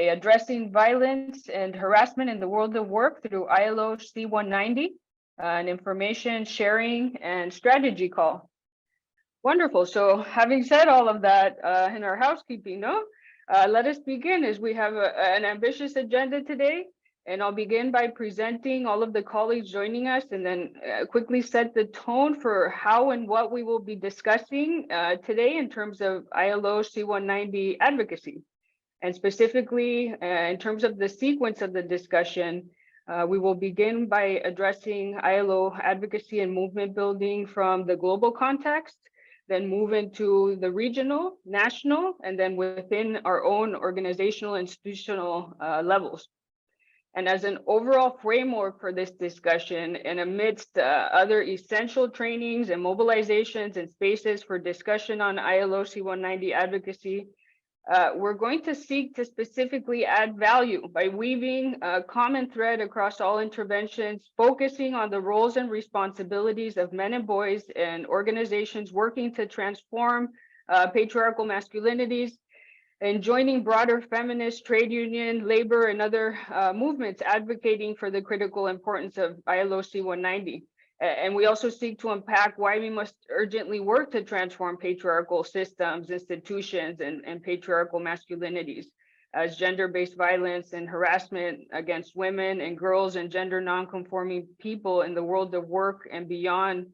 Addressing Violence and Harassment in the World of Work through ILO C190, an information sharing and strategy call. Wonderful. So having said all of that in our housekeeping, let us begin, as we have an ambitious agenda today. And I'll begin by presenting all of the colleagues joining us, and then quickly set the tone for how and what we will be discussing today in terms of ILO C190 advocacy. And specifically, in terms of the sequence of the discussion, we will begin by addressing ILO advocacy and movement building from the global context, then move into the regional, national, and then within our own organizational, institutional levels. And as an overall framework for this discussion, and amidst other essential trainings and mobilizations and spaces for discussion on ILO C190 advocacy, we're going to seek to specifically add value by weaving a common thread across all interventions, focusing on the roles and responsibilities of men and boys and organizations working to transform patriarchal masculinities, and joining broader feminist, trade union, labor, and other movements advocating for the critical importance of ILO C190. And we also seek to unpack why we must urgently work to transform patriarchal systems, institutions, and patriarchal masculinities, as gender-based violence and harassment against women and girls and gender non-conforming people in the world of work and beyond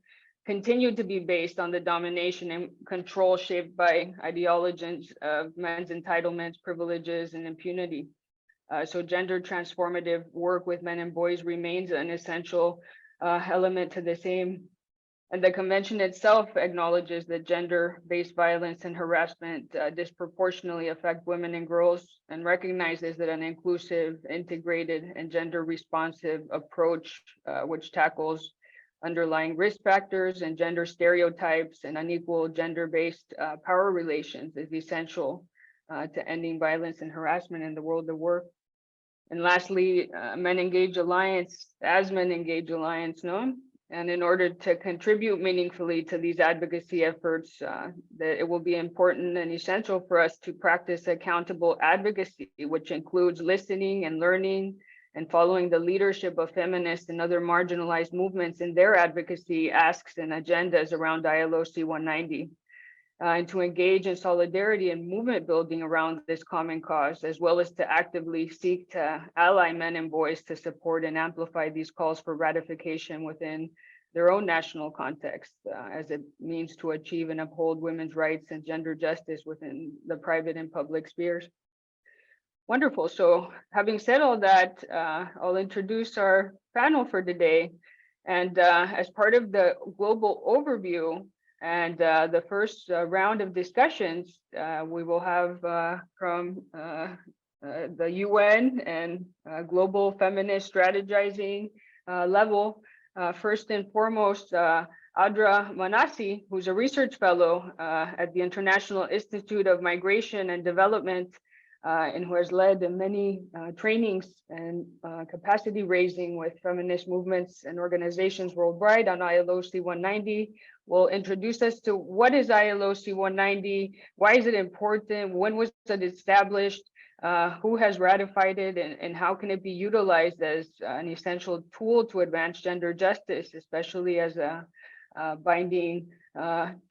continue to be based on the domination and control shaped by ideologies of men's entitlements, privileges, and impunity. So gender transformative work with men and boys remains an essential element to the same. And the convention itself acknowledges that gender-based violence and harassment disproportionately affect women and girls, and recognizes that an inclusive, integrated, and gender-responsive approach, which tackles underlying risk factors and gender stereotypes and unequal gender-based power relations, is essential to ending violence and harassment in the world of work. And lastly, MenEngage Alliance, as MenEngage Alliance, and in order to contribute meaningfully to these advocacy efforts, that it will be important and essential for us to practice accountable advocacy, which includes listening and learning and following the leadership of feminists and other marginalized movements in their advocacy asks and agendas around ILO C190, and to engage in solidarity and movement building around this common cause, as well as to actively seek to ally men and boys to support and amplify these calls for ratification within their own national context, as it means to achieve and uphold women's rights and gender justice within the private and public spheres. Wonderful. So having said all that, I'll introduce our panel for today. And as part of the global overview and the first round of discussions, we will have from the UN and global feminist strategizing level, first and foremost, Ardra Manasi, who's a research fellow at the International Institute of Migration and Development, and who has led many trainings and capacity raising with feminist movements and organizations worldwide on ILO C190, will introduce us to what is ILO C190, why is it important, when was it established, who has ratified it, and how can it be utilized as an essential tool to advance gender justice, especially as a binding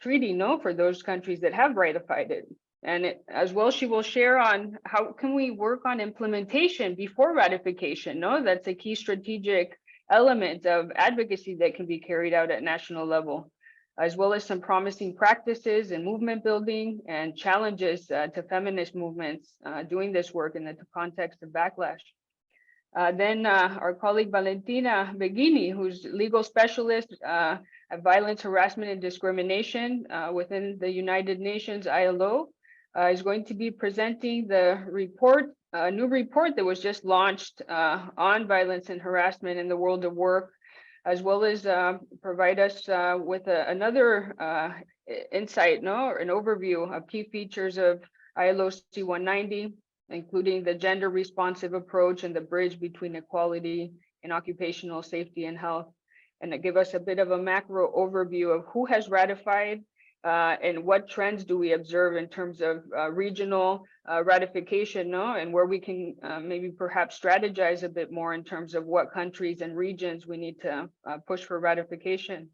treaty, for those countries that have ratified it. And as well, she will share on how can we work on implementation before ratification. That's a key strategic element of advocacy that can be carried out at national level, as well as some promising practices and movement building and challenges to feminist movements doing this work in the context of backlash. Then our colleague Valentina Beghini, who's legal specialist at violence, harassment, and discrimination within the United Nations ILO, is going to be presenting the report, a new report that was just launched on violence and harassment in the world of work, as well as provide us with another insight, or an overview of key features of ILO C190, including the gender responsive approach and the bridge between equality and occupational safety and health, and to give us a bit of a macro overview of who has ratified and what trends do we observe in terms of regional ratification, no? And where we can maybe perhaps strategize a bit more in terms of what countries and regions we need to push for ratification.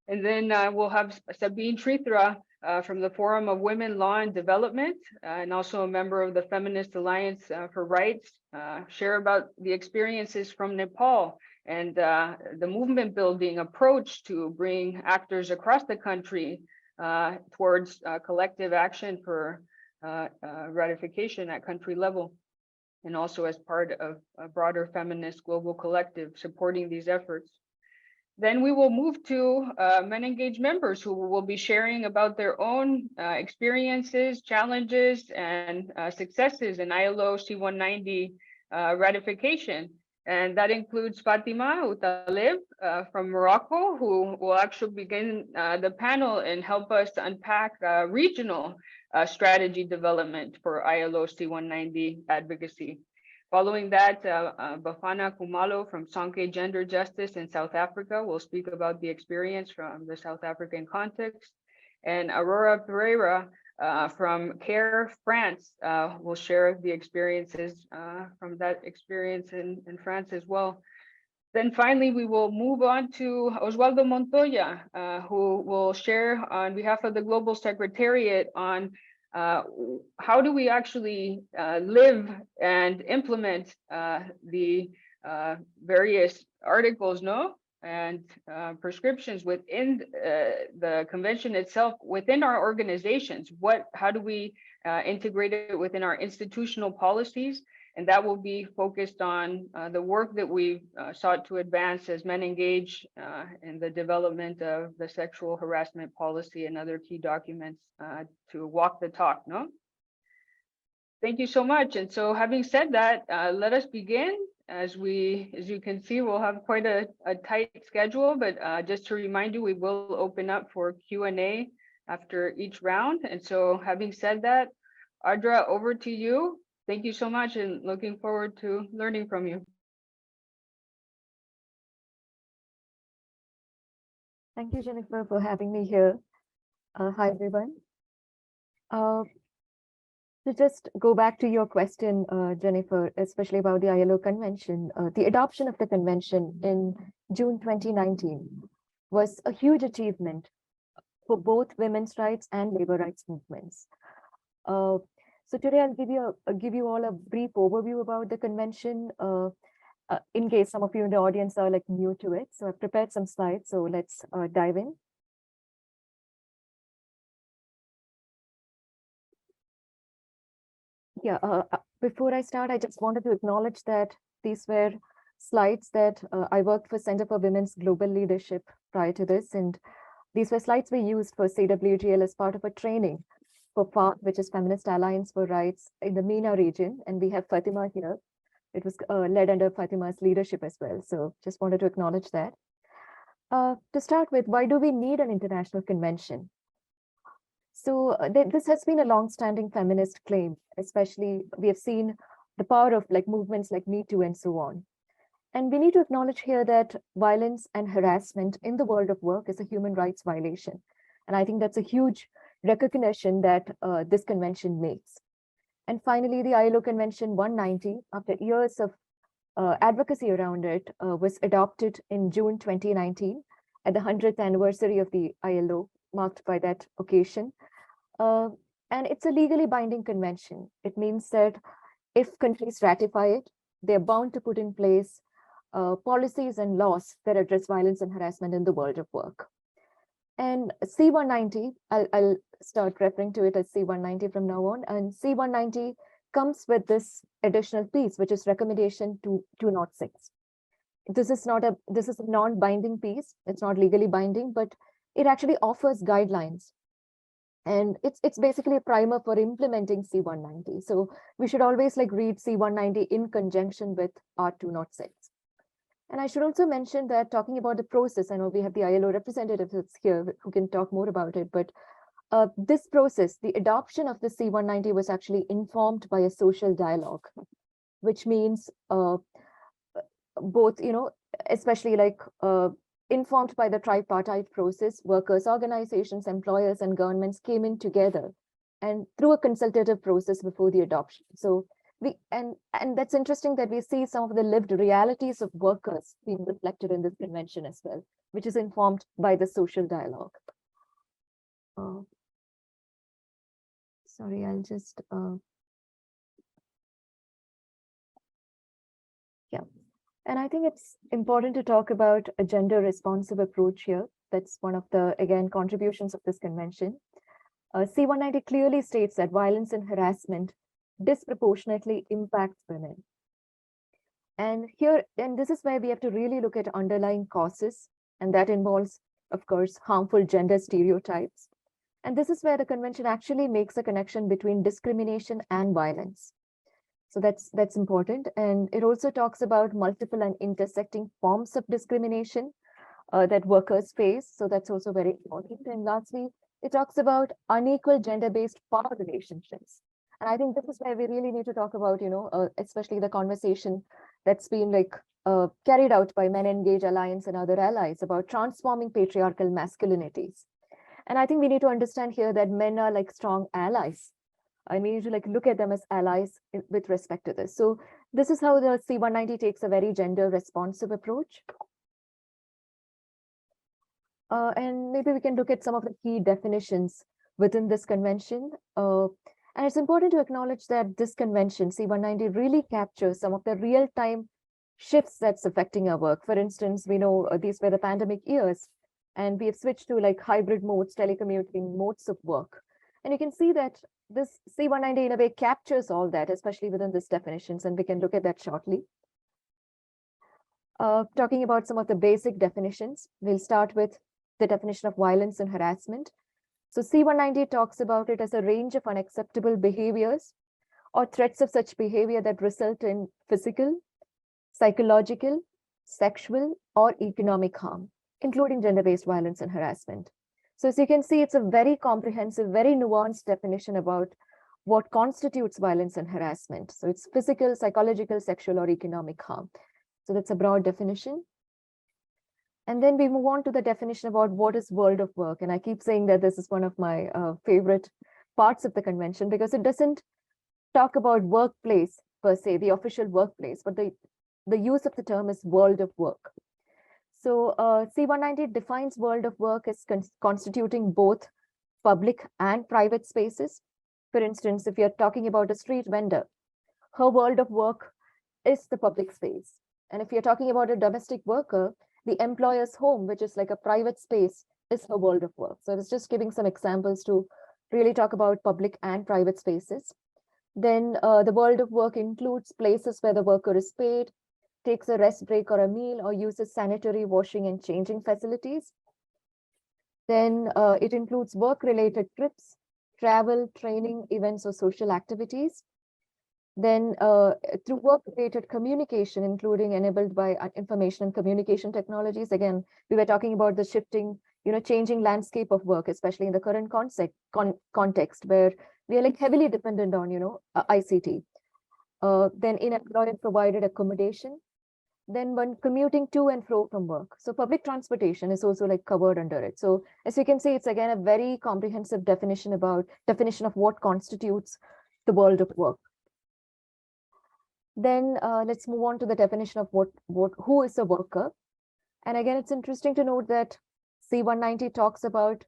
And then we'll have Sabine Trithra from the Forum of Women, Law and Development, and also a member of the Feminist Alliance for Rights, share about the experiences from Nepal and the movement building approach to bring actors across the country towards collective action for ratification at country level, and also as part of a broader feminist global collective supporting these efforts. Then we will move to MenEngage members who will be sharing about their own experiences, challenges, and successes in ILO C190 ratification. And that includes Fatima Outaleb from Morocco, who will actually begin the panel and help us unpack regional strategy development for ILO C190 advocacy. Following that, Bafana Kumalo from Sonke Gender Justice in South Africa will speak about the experience from the South African context. And Aurora Pereira from CARE France will share the experiences from that experience in France as well. Then finally, we will move on to Oswaldo Montoya, who will share on behalf of the Global Secretariat on how do we actually live and implement the various articles, no, and prescriptions within the convention itself, within our organizations. How do we integrate it within our institutional policies? And that will be focused on the work that we've sought to advance as MenEngage in the development of the sexual harassment policy and other key documents to walk the talk, no? Thank you so much. And so having said that, let us begin. As you can see, we'll have quite a tight schedule, but just to remind you, we will open up for Q&A after each round. And so having said that, Ardra, over to you. Thank you so much and looking forward to learning from you. Thank you, Jennifer, for having me here. Hi, everyone. To just go back to your question, Jennifer, especially about the ILO Convention, the adoption of the convention in June 2019 was a huge achievement for both women's rights and labor rights movements. So today I'll give you all a brief overview about the convention in case some of you in the audience are like new to it. So I've prepared some slides, so let's dive in. Yeah, before I start, I just wanted to acknowledge that these were slides that I worked for Center for Women's Global Leadership prior to this, and these were slides we used for CWGL as part of a training for FARC, which is Feminist Alliance for Rights in the MENA region, and we have Fatima here. It was led under Fatima's leadership as well, so just wanted to acknowledge that. To start with, why do we need an international convention? So this has been a long-standing feminist claim, especially we have seen the power of like movements like Me Too and so on. And we need to acknowledge here that violence and harassment in the world of work is a human rights violation. And I think that's a huge recognition that this convention makes. And finally, the ILO Convention 190, after years of advocacy around it, was adopted in June 2019 at the 100th anniversary of the ILO, marked by that occasion. And it's a legally binding convention. It means that if countries ratify it, they're bound to put in place policies and laws that address violence and harassment in the world of work. And C190, I'll start referring to it as C190 from now on. And C190 comes with this additional piece, which is recommendation 206. This is a non-binding piece. It's not legally binding, but it actually offers guidelines. And it's basically a primer for implementing C190. So we should always like read C190 in conjunction with R206. And I should also mention that talking about the process, I know we have the ILO representatives here who can talk more about it, but this process, the adoption of the C190 was actually informed by a social dialogue, which means both, especially like informed by the tripartite process, workers, organizations, employers, and governments came in together and through a consultative process before the adoption. So and that's interesting that we see some of the lived realities of workers being reflected in this convention as well, which is informed by the social dialogue. Sorry, I'll just yeah. And I think it's important to talk about a gender responsive approach here. That's one of the, again, contributions of this convention. C190 clearly states that violence and harassment disproportionately impacts women. And this is where we have to really look at underlying causes, and that involves, of course, harmful gender stereotypes. And this is where the convention actually makes a connection between discrimination and violence. So that's important. And it also talks about multiple and intersecting forms of discrimination that workers face. So that's also very important. And lastly, it talks about unequal gender-based power relationships. And I think this is where we really need to talk about, especially the conversation that's been carried out by MenEngage Alliance and other allies about transforming patriarchal masculinities. And I think we need to understand here that men are like strong allies. And we need to look at them as allies with respect to this. So this is how the C190 takes a very gender responsive approach. And maybe we can look at some of the key definitions within this convention. And it's important to acknowledge that this convention, C190, really captures some of the real-time shifts that's affecting our work. For instance, we know these were the pandemic years, and we have switched to hybrid modes, telecommuting modes of work. And you can see that this C190 in a way captures all that, especially within these definitions, and we can look at that shortly. Talking about some of the basic definitions, we'll start with the definition of violence and harassment. So C190 talks about it as a range of unacceptable behaviors or threats of such behavior that result in physical, psychological, sexual, or economic harm, including gender-based violence and harassment. So as you can see, it's a very comprehensive, very nuanced definition about what constitutes violence and harassment. So it's physical, psychological, sexual, or economic harm. So that's a broad definition. And then we move on to the definition about what is world of work. And I keep saying that this is one of my favorite parts of the convention, because it doesn't talk about workplace per se, the official workplace, but the use of the term is world of work. So C190 defines world of work as constituting both public and private spaces. For instance, if you're talking about a street vendor, her world of work is the public space. And if you're talking about a domestic worker, the employer's home, which is like a private space, is her world of work. So I was just giving some examples to really talk about public and private spaces. Then the world of work includes places where the worker is paid, takes a rest break or a meal, or uses sanitary washing and changing facilities. Then it includes work-related trips, travel, training, events, or social activities. Then through work-related communication, including enabled by information and communication technologies. Again, we were talking about the shifting, changing landscape of work, especially in the current context where we are heavily dependent on, ICT. Then in employer-provided accommodation. Then when commuting to and fro from work. So public transportation is also covered under it. So as you can see, it's again a very comprehensive definition of what constitutes the world of work. Then let's move on to the definition of who is a worker. And again, it's interesting to note that C190 talks about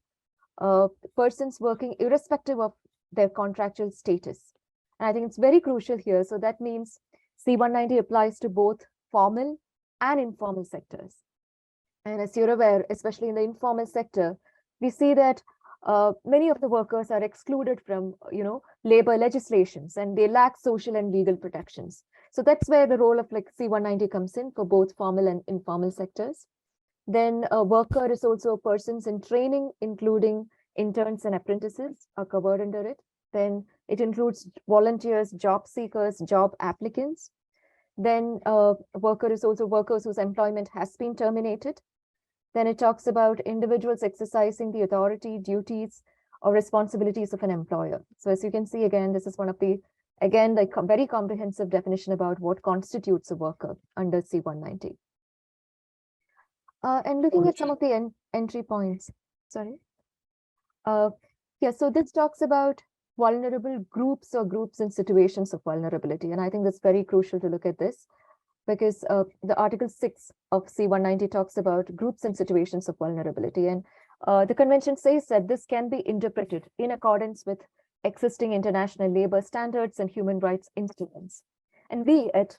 persons working irrespective of their contractual status. And I think it's very crucial here. So that means C190 applies to both formal and informal sectors. And as you're aware, especially in the informal sector, we see that many of the workers are excluded from, labor legislations, and they lack social and legal protections. So that's where the role of C190 comes in for both formal and informal sectors. Then a worker is also persons in training, including interns and apprentices are covered under it. Then it includes volunteers, job seekers, job applicants. Then a worker is also workers whose employment has been terminated. Then it talks about individuals exercising the authority, duties, or responsibilities of an employer. So as you can see, again, this is one of the, very comprehensive definition about what constitutes a worker under C190. And looking at some of the entry points, sorry. Yeah, so this talks about vulnerable groups or groups in situations of vulnerability. And I think that's very crucial to look at this because the Article 6 of C190 talks about groups in situations of vulnerability. And the convention says that this can be interpreted in accordance with existing international labor standards and human rights instruments. And we at,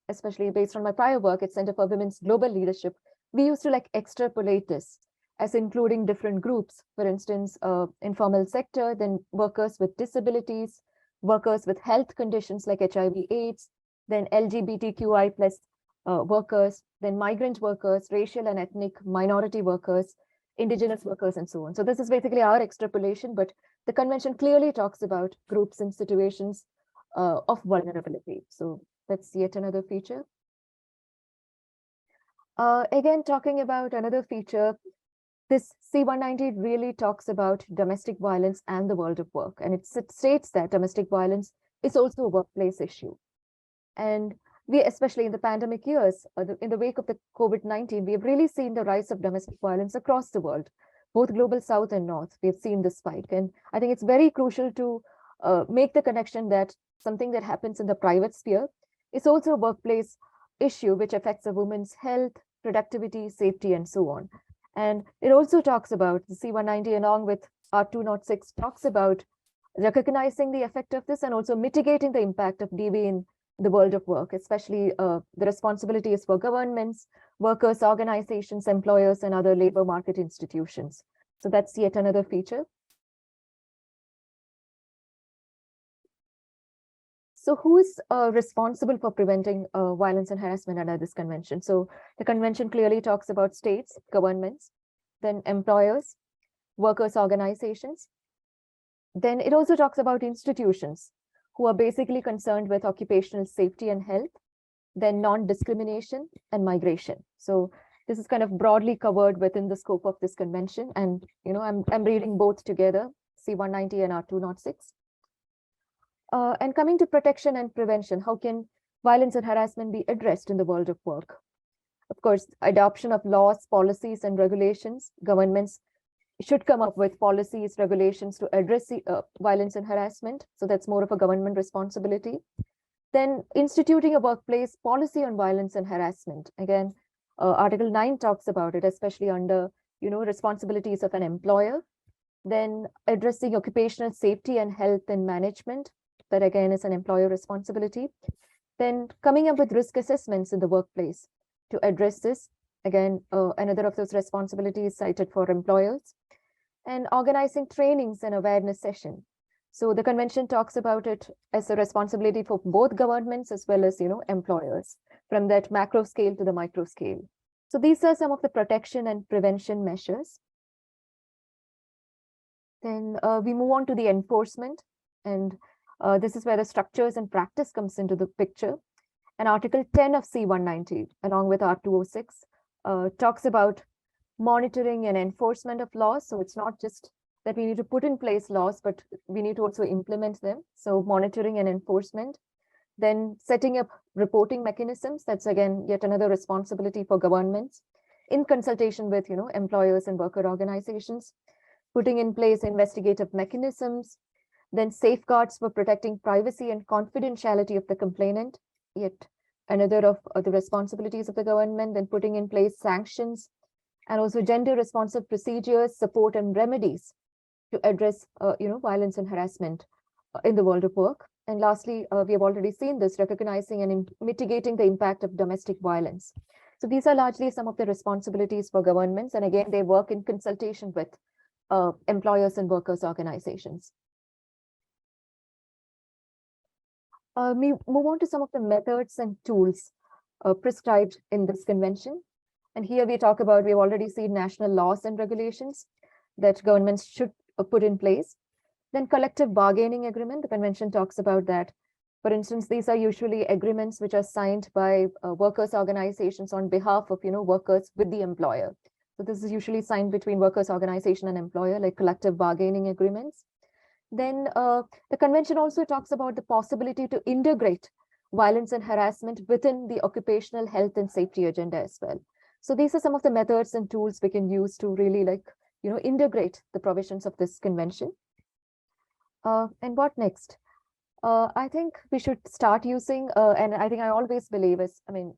especially based on my prior work at Center for Women's Global Leadership, we used to like extrapolate this as including different groups, for instance, informal sector, then workers with disabilities, workers with health conditions like HIV/AIDS, then LGBTQI plus workers, then migrant workers, racial and ethnic minority workers, indigenous workers, and so on. So this is basically our extrapolation, but the convention clearly talks about groups in situations of vulnerability. So that's yet another feature. Again, talking about another feature, this C190 really talks about domestic violence and the world of work. And it states that domestic violence is also a workplace issue. And we, especially in the pandemic years, in the wake of the COVID-19, we have really seen the rise of domestic violence across the world, both global south and north. We have seen this spike. And I think it's very crucial to make the connection that something that happens in the private sphere is also a workplace issue, which affects a woman's health, productivity, safety, and so on. And it also talks about the C190 along with R206 talks about recognizing the effect of this and also mitigating the impact of DV in the world of work, especially the responsibility is for governments, workers, organizations, employers, and other labor market institutions. So that's yet another feature. So who is responsible for preventing violence and harassment under this convention? So the convention clearly talks about states, governments, then employers, workers' organizations. Then it also talks about institutions who are basically concerned with occupational safety and health, then non-discrimination and migration. So this is kind of broadly covered within the scope of this convention. And I'm reading both together, C190 and R206. And coming to protection and prevention, how can violence and harassment be addressed in the world of work? Of course, adoption of laws, policies, and regulations. Governments should come up with policies, regulations to address violence and harassment. So that's more of a government responsibility. Then instituting a workplace policy on violence and harassment. Again, Article 9 talks about it, especially under, responsibilities of an employer. Then addressing occupational safety and health and management. That again is an employer responsibility. Then coming up with risk assessments in the workplace to address this. Again, another of those responsibilities cited for employers. And organizing trainings and awareness session. So the convention talks about it as a responsibility for both governments as well as, employers, from that macro scale to the micro scale. So these are some of the protection and prevention measures. Then we move on to the enforcement, and this is where the structures and practice comes into the picture. And Article 10 of C190, along with R206, talks about monitoring and enforcement of laws. So it's not just that we need to put in place laws, but we need to also implement them. So monitoring and enforcement. Then setting up reporting mechanisms. That's again yet another responsibility for governments in consultation with employers and worker organizations. Putting in place investigative mechanisms. Then safeguards for protecting privacy and confidentiality of the complainant. Yet another of the responsibilities of the government. Then putting in place sanctions and also gender responsive procedures, support, and remedies to address violence and harassment in the world of work. And lastly, we have already seen this, recognizing and mitigating the impact of domestic violence. So these are largely some of the responsibilities for governments, and again they work in consultation with employers and workers organizations. We move on to some of the methods and tools prescribed in this convention. And here we talk about, we've already seen national laws and regulations that governments should put in place. Then collective bargaining agreement, the convention talks about that. For instance, these are usually agreements which are signed by workers' organizations on behalf of workers with the employer. So this is usually signed between workers' organization and employer, like collective bargaining agreements. Then the convention also talks about the possibility to integrate violence and harassment within the occupational health and safety agenda as well. So these are some of the methods and tools we can use to really integrate the provisions of this convention. And what next? I think we should start using, and I think I always believe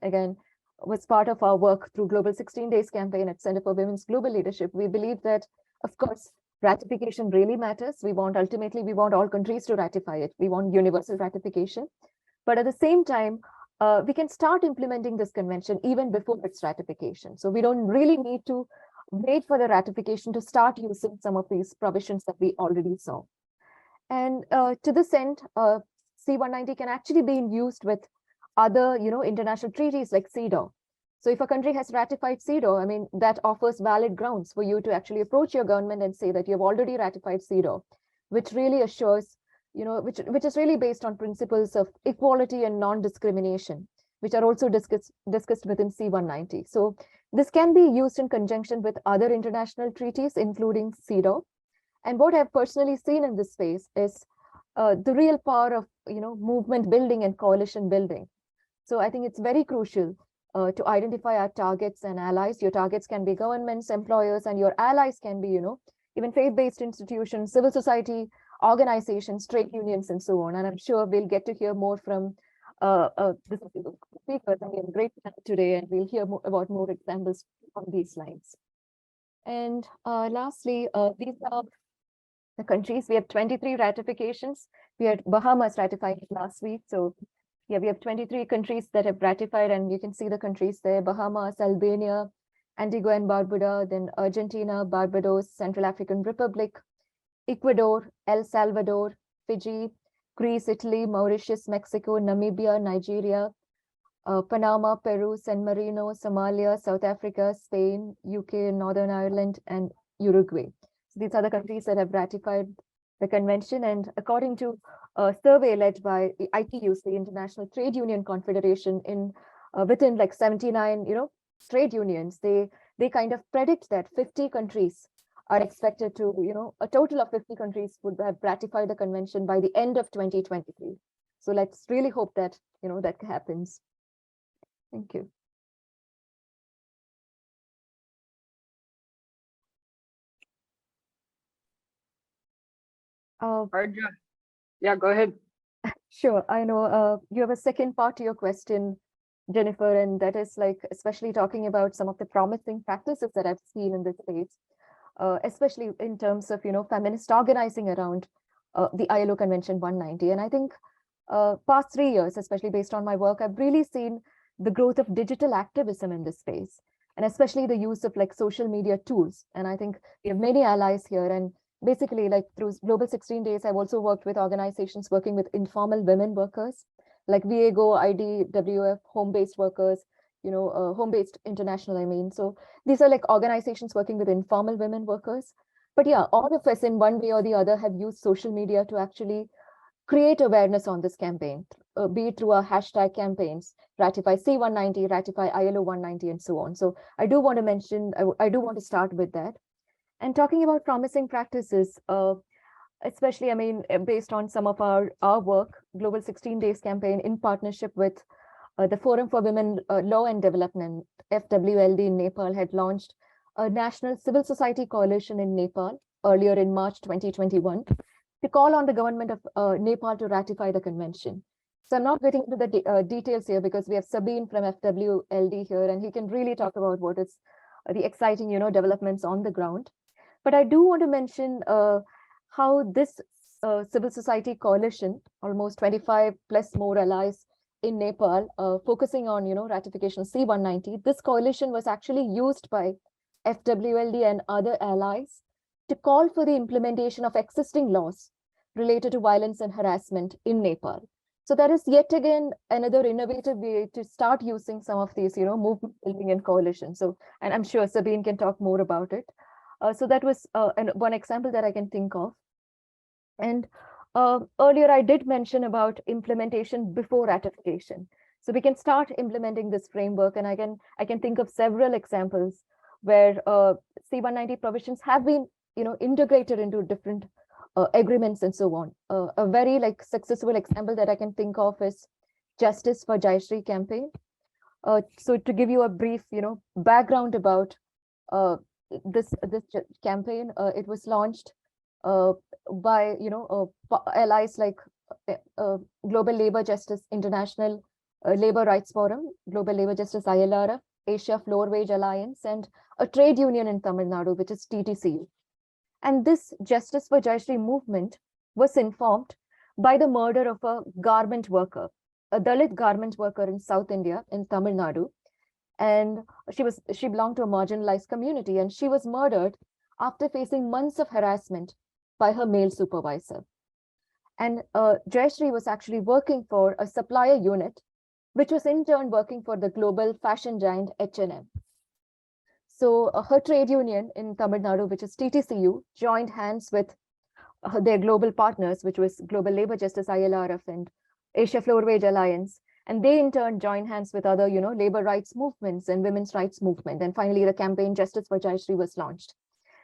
again, was part of our work through Global 16 Days campaign at Center for Women's Global Leadership. We believe that, of course, ratification really matters. Ultimately, we want all countries to ratify it. We want universal ratification. But at the same time, we can start implementing this convention even before its ratification. So we don't really need to wait for the ratification to start using some of these provisions that we already saw. And to this end, C190 can actually be used with other, international treaties like CEDAW. So if a country has ratified CEDAW, that offers valid grounds for you to actually approach your government and say that you've already ratified CEDAW, which really assures, which is really based on principles of equality and non-discrimination, which are also discussed within C190. So this can be used in conjunction with other international treaties, including CEDAW. And what I've personally seen in this space is the real power of movement building and coalition building. So I think it's very crucial to identify our targets and allies. Your targets can be governments, employers, and your allies can be even faith-based institutions, civil society organizations, trade unions, and so on. And I'm sure we'll get to hear more from the speakers. And we have a great time today, and we'll hear about more examples on these lines. And lastly, these are the countries. We have 23 ratifications. We had Bahamas ratified last week. So yeah, we have 23 countries that have ratified, and you can see the countries there: Bahamas, Albania, Antigua and Barbuda, then Argentina, Barbados, Central African Republic, Ecuador, El Salvador, Fiji, Greece, Italy, Mauritius, Mexico, Namibia, Nigeria, Panama, Peru, San Marino, Somalia, South Africa, Spain, UK, Northern Ireland, and Uruguay. These are the countries that have ratified the convention. And according to a survey led by the ITUs, the International Trade Union Confederation, within like 79, trade unions, they kind of predict that 50 countries are expected to, a total of 50 countries would have ratified the convention by the end of 2023. So let's really hope that, that happens. Thank you. Ardra. Yeah, go ahead. Sure. I know you have a second part to your question, Jennifer, and that is like especially talking about some of the promising practices that I've seen in this space, especially in terms of, feminist organizing around the ILO Convention 190. And I think past 3 years, especially based on my work, I've really seen the growth of digital activism in this space, and especially the use of like social media tools. And I think we have many allies here, and basically, like through Global 16 Days, I've also worked with organizations working with informal women workers, like VAGO, IDWF, home-based workers, home-based international, So these are like organizations working with informal women workers. But yeah, all of us in one way or the other have used social media to actually create awareness on this campaign, be it through our hashtag campaigns, ratify C190, ratify ILO 190, and so on. So I do want to mention, I do want to start with that. And talking about promising practices, especially, based on some of our work, Global 16 Days campaign in partnership with the Forum for Women Law and Development, FWLD in Nepal, had launched a national civil society coalition in Nepal earlier in March 2021 to call on the government of Nepal to ratify the convention. So I'm not getting into the details here because we have Sabine from FWLD here, and he can really talk about what is the exciting, developments on the ground. But I do want to mention how this civil society coalition, almost 25 plus more allies in Nepal, focusing on, ratification C190, this coalition was actually used by FWLD and other allies to call for the implementation of existing laws related to violence and harassment in Nepal. So that is yet again another innovative way to start using some of these, movement building and coalition. So, and I'm sure Sabine can talk more about it. So that was one example that I can think of. And earlier I did mention about implementation before ratification. So we can start implementing this framework, and I can think of several examples where C190 provisions have been, integrated into different agreements and so on. A very successful example that I can think of is Justice for Jayashree campaign. So to give you a brief, background about this campaign, it was launched by allies like Global Labor Justice International, Labor Rights Forum, Global Labor Justice ILO, Asia Floor Wage Alliance, and a trade union in Tamil Nadu, which is TTCU. And this Justice for Jayashree movement was informed by the murder of a garment worker, a Dalit garment worker in South India, in Tamil Nadu. And she belonged to a marginalized community, and she was murdered after facing months of harassment by her male supervisor. And Jayashree was actually working for a supplier unit, which was in turn working for the global fashion giant H&M. So her trade union in Tamil Nadu, which is TTCU, joined hands with their global partners, which was Global Labor Justice ILRF and Asia Floor Wage Alliance. And they in turn joined hands with other, labor rights movements and women's rights movement. And finally, the campaign Justice for Jayashree was launched.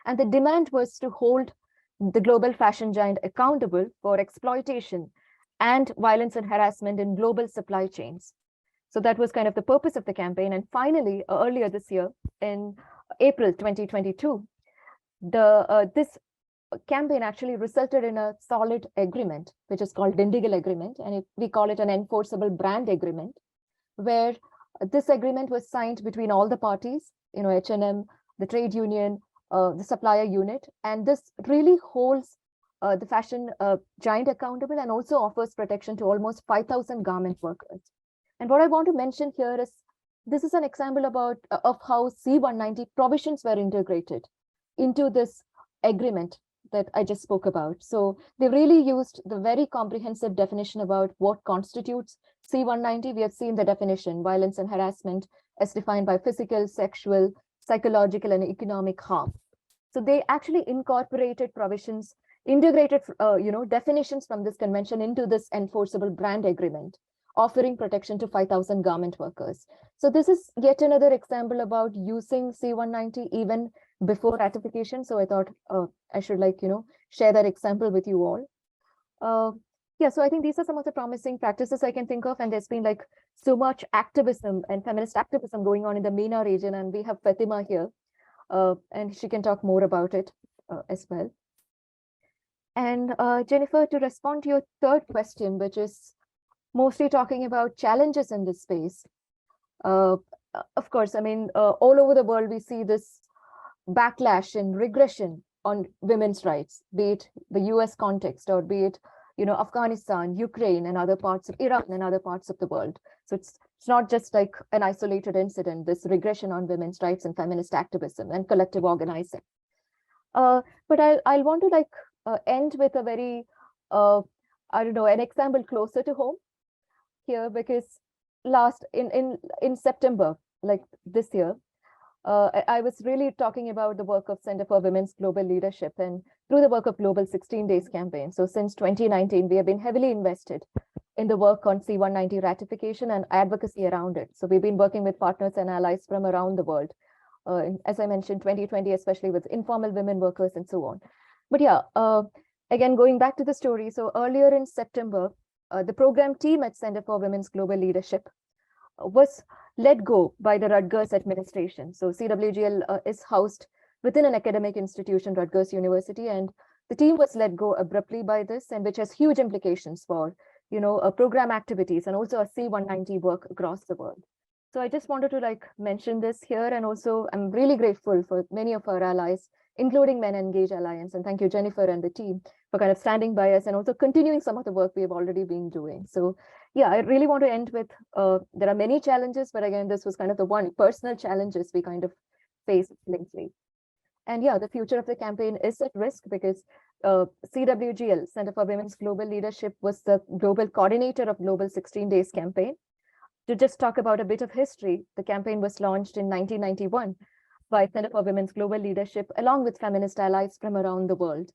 And the demand was to hold the global fashion giant accountable for exploitation and violence and harassment in global supply chains. So that was kind of the purpose of the campaign. And finally, earlier this year, in April 2022, this campaign actually resulted in a solid agreement, which is called Dindigul Agreement, and we call it an enforceable brand agreement, where this agreement was signed between all the parties, H&M, the trade union, the supplier unit, and this really holds the fashion giant accountable and also offers protection to almost 5,000 garment workers. And what I want to mention here is this is an example of how C190 provisions were integrated into this agreement that I just spoke about. So they really used the very comprehensive definition about what constitutes C190. We have seen the definition: violence and harassment as defined by physical, sexual, psychological, and economic harm. So they actually incorporated provisions, integrated, definitions from this convention into this enforceable brand agreement, offering protection to 5,000 garment workers. So this is yet another example about using C190 even before ratification. So I thought I should share that example with you all. So I think these are some of the promising practices I can think of, and there's been so much activism and feminist activism going on in the MENA region, and we have Fatima here, and she can talk more about it as well. And Jennifer, to respond to your third question, which is mostly talking about challenges in this space. Of course, all over the world, we see this backlash and regression on women's rights, be it the US context or be it, Afghanistan, Ukraine, and other parts of Iran and other parts of the world. So it's not just like an isolated incident, this regression on women's rights and feminist activism and collective organizing. But I'll want to end with a very, an example closer to home here, because in September, this year, I was really talking about the work of Center for Women's Global Leadership and through the work of Global 16 Days campaign. So since 2019, we have been heavily invested in the work on C190 ratification and advocacy around it. So we've been working with partners and allies from around the world. As I mentioned, 2020, especially with informal women workers and so on. But yeah, again, going back to the story. So earlier in September, the program team at Center for Women's Global Leadership was let go by the Rutgers administration. So CWGL is housed within an academic institution, Rutgers University, and the team was let go abruptly by this, and which has huge implications for, program activities and also a C190 work across the world. So I just wanted to mention this here, and also I'm really grateful for many of our allies, including MenEngage Alliance, and thank you, Jennifer and the team, for kind of standing by us and also continuing some of the work we have already been doing. So yeah, I really want to end with, there are many challenges, but again, this was kind of the one personal challenges we kind of face lately. And yeah, the future of the campaign is at risk because CWGL, Center for Women's Global Leadership, was the global coordinator of Global 16 Days campaign. To just talk about a bit of history, the campaign was launched in 1991 by Center for Women's Global Leadership, along with feminist allies from around the world.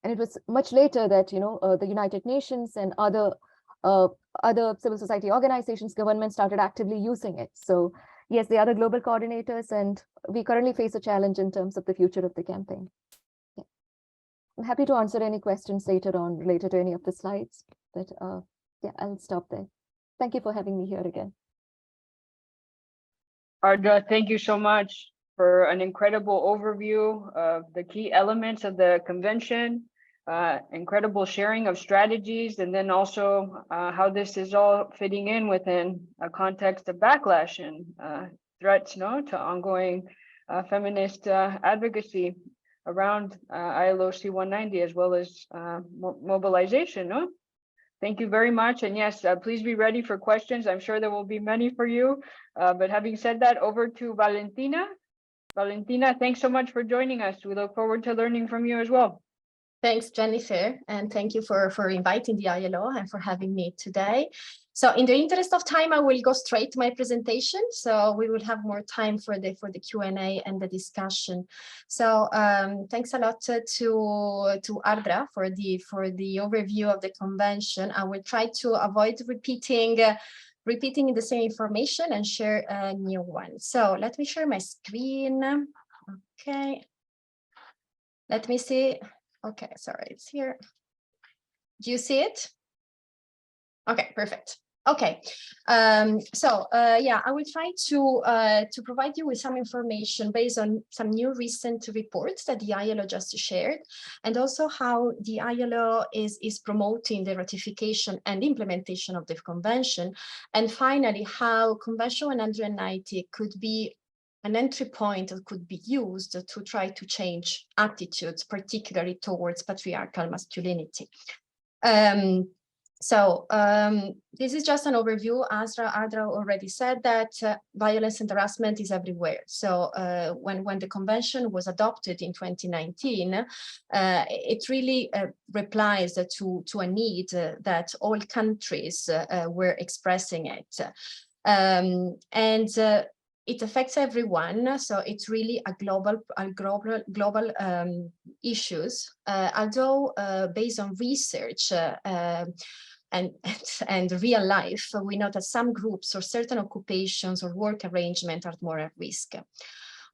And it was much later that, the United Nations and other civil society organizations, governments started actively using it. So yes, they are the global coordinators, and we currently face a challenge in terms of the future of the campaign. Yeah. I'm happy to answer any questions later on related to any of the slides, but yeah, I'll stop there. Thank you for having me here again. Ardra, thank you so much for an incredible overview of the key elements of the convention, incredible sharing of strategies, and then also how this is all fitting in within a context of backlash and threats, to ongoing feminist advocacy around ILO C190, as well as mobilization, Thank you very much. And yes, please be ready for questions. I'm sure there will be many for you. But having said that, over to Valentina. Valentina, thanks so much for joining us. We look forward to learning from you as well. Thanks, Jennifer, and thank you for inviting the ILO and for having me today. So in the interest of time, I will go straight to my presentation, so we will have more time for the Q&A and the discussion. So thanks a lot to Ardra for the overview of the convention. I will try to avoid repeating the same information and share a new one. So let me share my screen. Okay, let me see. Okay, sorry, it's here. Do you see it? Okay, perfect. Okay, yeah, I will try to provide you with some information based on some new recent reports that the ILO just shared, and also how the ILO is promoting the ratification and implementation of the convention, and finally how Convention 190 could be an entry point that could be used to try to change attitudes, particularly towards patriarchal masculinity. This is just an overview. Ardra already said that violence and harassment is everywhere. So when the convention was adopted in 2019, it really replies to a need that all countries were expressing it. It affects everyone, so it's really a global issues. Although based on research and real life, we know that some groups or certain occupations or work arrangements are more at risk.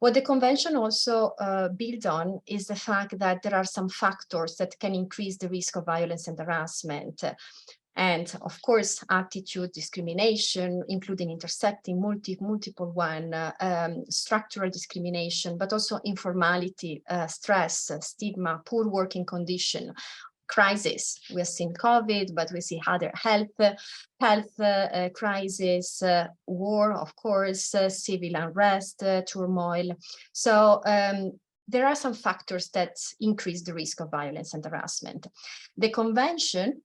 What the convention also builds on is the fact that there are some factors that can increase the risk of violence and harassment. And of course, attitude, discrimination, including intersecting multiple one, structural discrimination, but also informality, stress, stigma, poor working condition, crisis. We have seen COVID, but we see other health crisis, war, of course, civil unrest, turmoil. So there are some factors that increase the risk of violence and harassment. The convention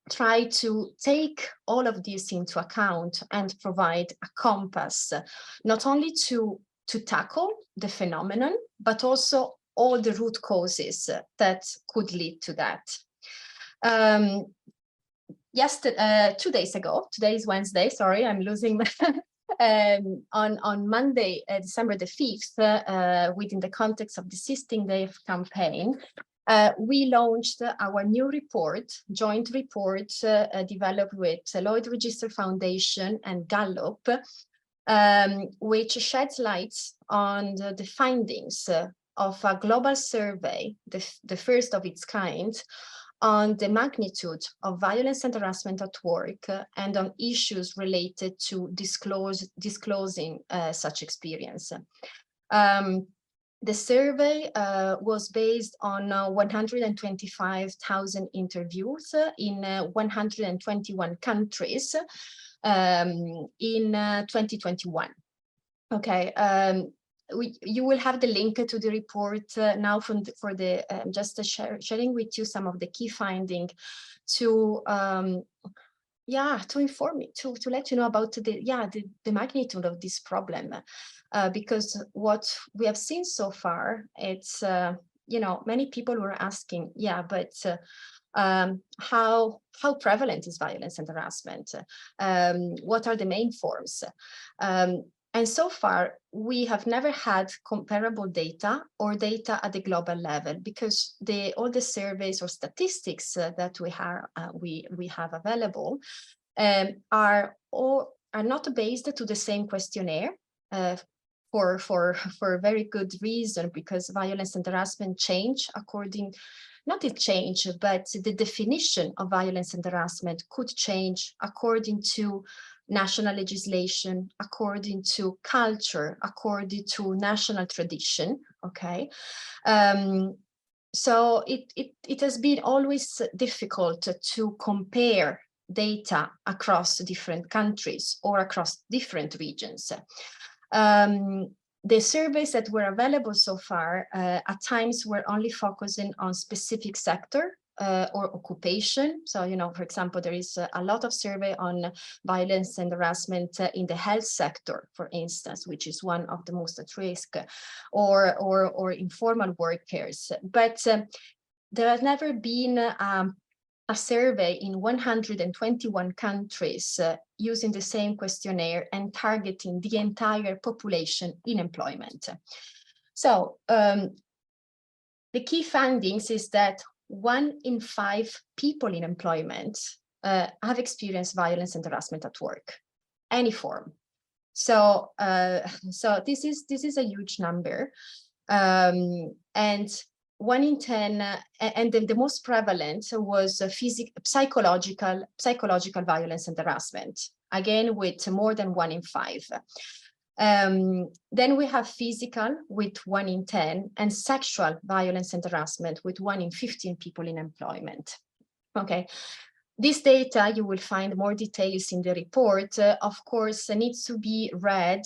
try to take all of this into account and provide a compass, not only to tackle the phenomenon, but also all the root causes that could lead to that. 2 days ago, today is Wednesday, sorry, I'm losing on Monday, December the 5th, within the context of the Sisting Day campaign, we launched our new report, joint report developed with Lloyd Register Foundation and Gallup, which sheds light on the findings of a global survey, the first of its kind, on the magnitude of violence and harassment at work and on issues related to disclosing such experience. The survey was based on 125,000 interviews in 121 countries in 2021. Okay, you will have the link to the report now just sharing with you some of the key findings to inform you, to let you know about the magnitude of this problem. Because what we have seen so far, it's, many people were asking, but how prevalent is violence and harassment? What are the main forms? And so far, we have never had comparable data or data at the global level, because all the surveys or statistics that we have available are not based to the same questionnaire. For a very good reason, because violence and harassment change according, not it change, but the definition of violence and harassment could change according to national legislation, according to culture, according to national tradition, okay? So it has been always difficult to compare data across different countries or across different regions. The surveys that were available so far at times were only focusing on specific sector or occupation. So, you know, for example, there is a lot of survey on violence and harassment in the health sector, for instance, which is one of the most at risk, or informal workers. But there has never been a survey in 121 countries using the same questionnaire and targeting the entire population in employment. So the key findings is that 1 in 5 people in employment have experienced violence and harassment at work, any form. So this is a huge number, and 1 in 10, and the most prevalent was psychological violence and harassment, again with more than 1 in 5. Then we have physical with 1 in 10, and sexual violence and harassment with 1 in 15 people in employment. Okay. This data, you will find more details in the report, of course, needs to be read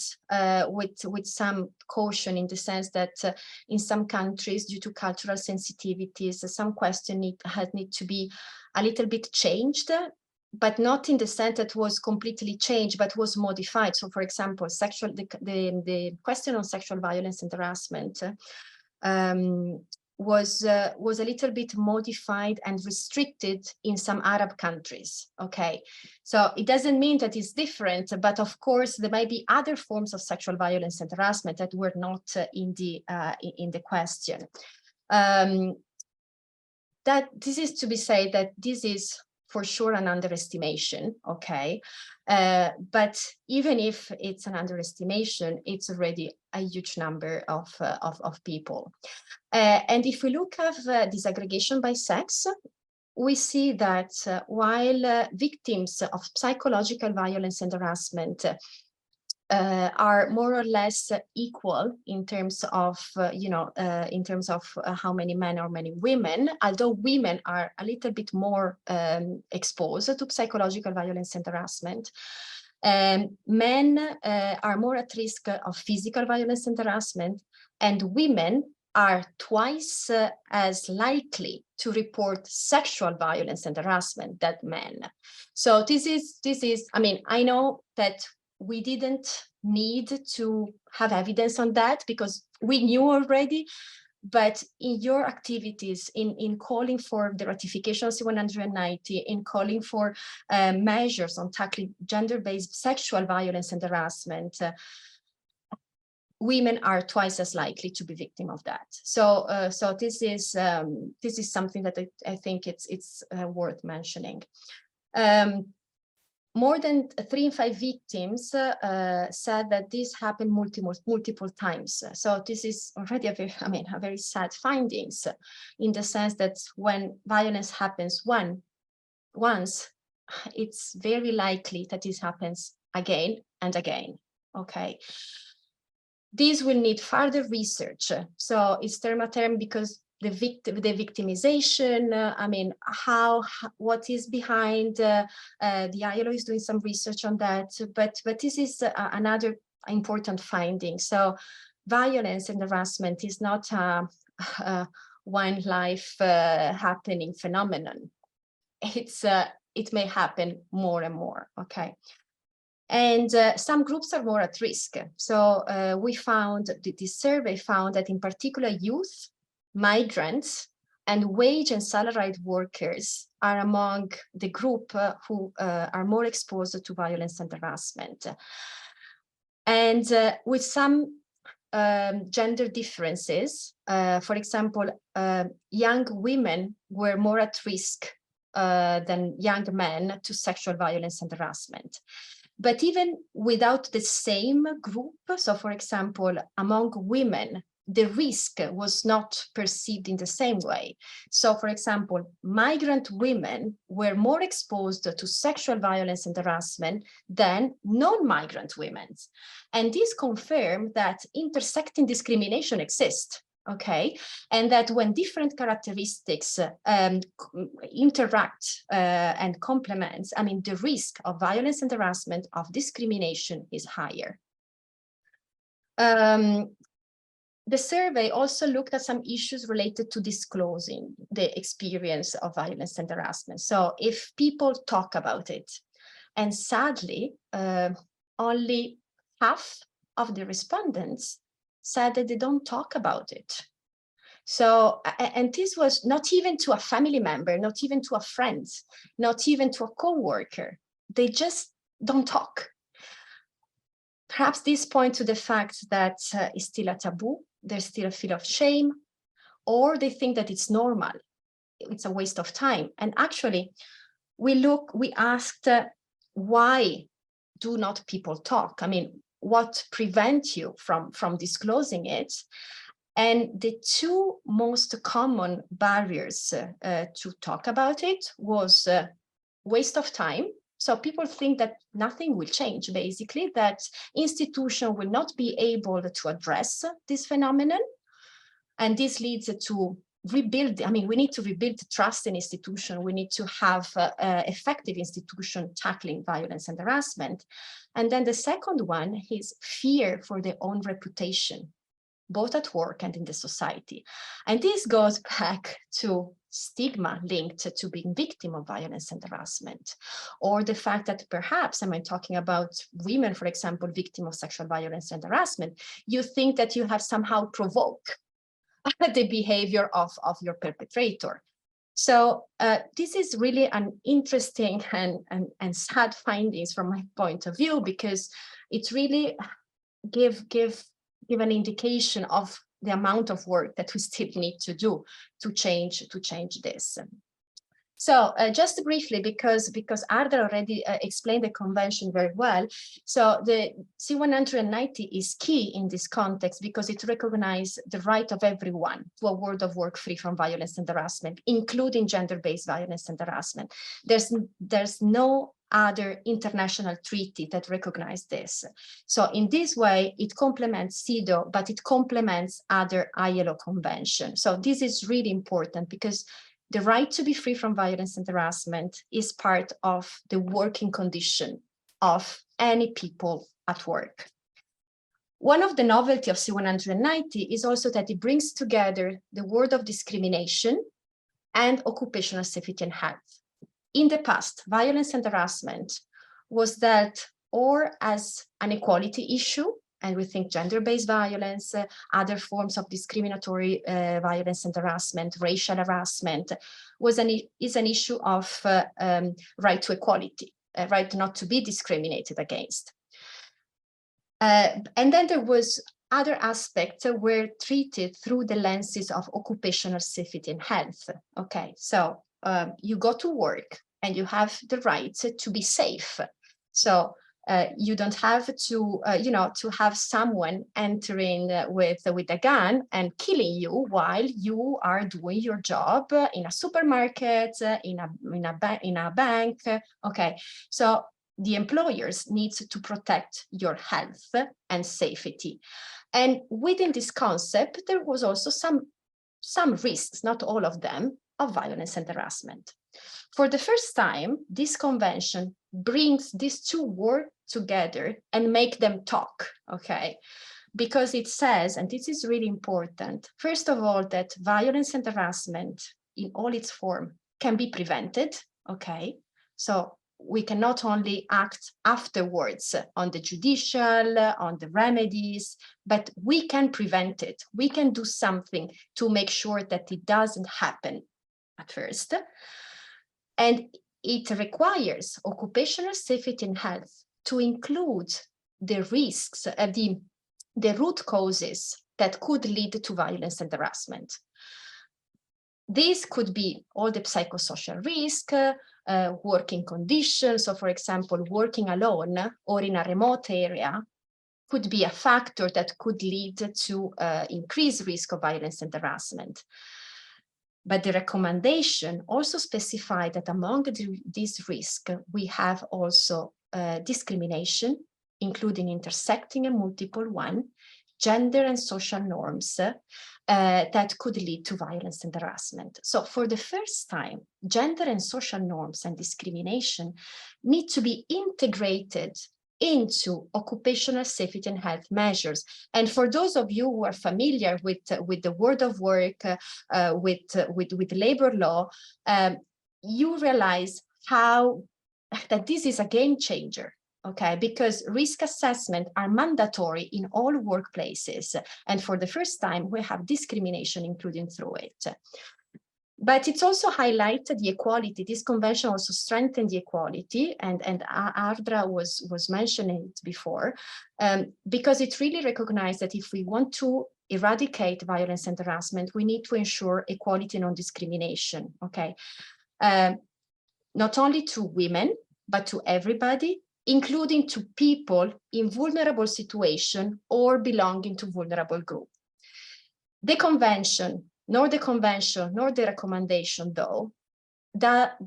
with some caution, in the sense that in some countries, due to cultural sensitivities, some questions need to be a little bit changed, but not in the sense that was completely changed, but was modified. So, for example, the question on sexual violence and harassment was a little bit modified and restricted in some Arab countries. Okay, so it doesn't mean that it's different, but of course there might be other forms of sexual violence and harassment that were not in the question. That this is to be said that this is for sure an underestimation, okay? But even if it's an underestimation, it's already a huge number of people. And if we look at disaggregation by sex, we see that while victims of psychological violence and harassment are more or less equal in terms of, how many men or many women, although women are a little bit more exposed to psychological violence and harassment. Men are more at risk of physical violence and harassment, and women are twice as likely to report sexual violence and harassment than men. So this is, I mean, I know that we didn't need to have evidence on that because we knew already, but in your activities, in calling for the ratification of C190, in calling for measures on tackling gender-based sexual violence and harassment, women are twice as likely to be victim of that. So, this is something that I think it's worth mentioning. More than 3 in 5 victims said that this happened multiple times. So this is already a very sad findings, in the sense that when violence happens once, it's very likely that this happens again and again. Okay. This will need further research. So it's term because the victimization, what is behind, the ILO is doing some research on that, but this is another important finding. So violence and harassment is not a one life happening phenomenon. It may happen more and more, okay? And some groups are more at risk. So we found, this survey found that in particular youth, migrants, and wage and salaried workers are among the group who are more exposed to violence and harassment. And with some gender differences, for example, young women were more at risk than young men to sexual violence and harassment. But even without the same group, so for example, among women, the risk was not perceived in the same way. So, for example, migrant women were more exposed to sexual violence and harassment than non-migrant women. And this confirmed that intersecting discrimination exists. Okay, and that when different characteristics interact and complement, I mean, the risk of violence and harassment, of discrimination is higher. The survey also looked at some issues related to disclosing the experience of violence and harassment. So if people talk about it, and sadly, only half of the respondents said that they don't talk about it. So, and this was not even to a family member, not even to a friend, not even to a co-worker. They just don't talk. Perhaps this points to the fact that it's still a taboo, there's still a feel of shame, or they think that it's normal, it's a waste of time. And actually, we asked why do not people talk? I mean, what prevents you from disclosing it? And the two most common barriers to talk about it was waste of time. So people think that nothing will change, basically, that institution will not be able to address this phenomenon. And this leads to rebuild. I mean, we need to rebuild trust in institution. We need to have effective institution tackling violence and harassment. And then the second one is fear for their own reputation, both at work and in the society. And this goes back to stigma linked to being victim of violence and harassment, or the fact that perhaps, I'm talking about women, for example, victim of sexual violence and harassment, you think that you have somehow provoked the behavior of your perpetrator. So this is really an interesting and sad findings from my point of view, because it really give an indication of the amount of work that we still need to do to change this. So just briefly, because Ardra already explained the convention very well, so the C190 is key in this context because it recognizes the right of everyone to a world of work free from violence and harassment, including gender-based violence and harassment. There's no other international treaty that recognize this. So in this way, it complements CEDAW, but it complements other ILO convention. So this is really important because the right to be free from violence and harassment is part of the working condition of any people at work. One of the novelty of C190 is also that it brings together the word of discrimination and occupational safety and health. In the past, violence and harassment was dealt or as an equality issue, and we think gender-based violence, other forms of discriminatory violence and harassment, racial harassment, is an issue of right to equality, right not to be discriminated against. And then there was other aspects were treated through the lenses of occupational safety and health. Okay, so you go to work and you have the right to be safe. So you don't have to, to have someone entering with a gun and killing you while you are doing your job in a supermarket, in a bank. Okay, so the employers need to protect your health and safety. And within this concept, there was also some risks, not all of them, of violence and harassment. For the first time, this convention brings these two words together and make them talk, okay? Because it says, and this is really important, first of all, that violence and harassment in all its form can be prevented, okay? So we can not only act afterwards on the judicial, on the remedies, but we can prevent it. We can do something to make sure that it doesn't happen at first. And it requires occupational safety and health to include the risks, the root causes that could lead to violence and harassment. This could be all the psychosocial risk, working conditions. So for example, working alone or in a remote area could be a factor that could lead to increased risk of violence and harassment. But the recommendation also specified that among these risks, we have also discrimination, including intersecting and multiple one, gender and social norms that could lead to violence and harassment. So for the first time, gender and social norms and discrimination need to be integrated into occupational safety and health measures. And for those of you who are familiar with the world of work, with labor law, you realize that this is a game changer. Okay, because risk assessment are mandatory in all workplaces. And for the first time, we have discrimination included through it. But it's also highlighted the equality. This convention also strengthened the equality, and Ardra was mentioning it before, because it really recognized that if we want to eradicate violence and harassment, we need to ensure equality and non-discrimination, okay? Not only to women, but to everybody, including to people in vulnerable situation or belonging to vulnerable group. The convention, nor the recommendation though, that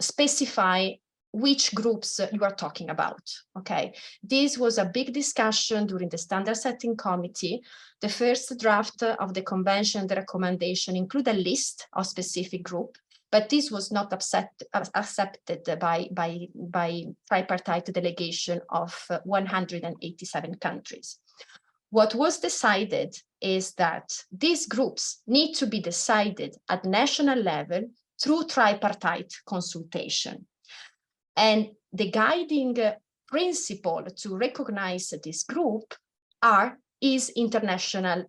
specify which groups you are talking about, okay? This was a big discussion during the standard setting committee. The first draft of the convention, the recommendation include a list of specific group, but this was not accepted by tripartite delegation of 187 countries. What was decided is that these groups need to be decided at national level through tripartite consultation. And the guiding principle to recognize this group is international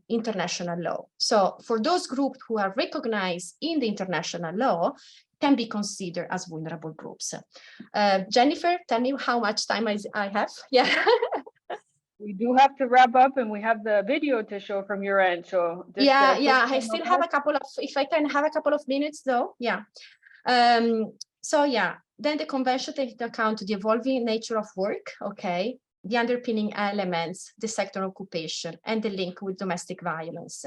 law. So for those groups who are recognized in the international law, can be considered as vulnerable groups. Jennifer, tell me how much time I have. Yeah. We do have to wrap up, and we have the video to show from your end. So just, I still have a couple of, if I can have a couple of minutes though, yeah. So yeah, then the convention takes into account the evolving nature of work, okay, the underpinning elements, the sector occupation, and the link with domestic violence.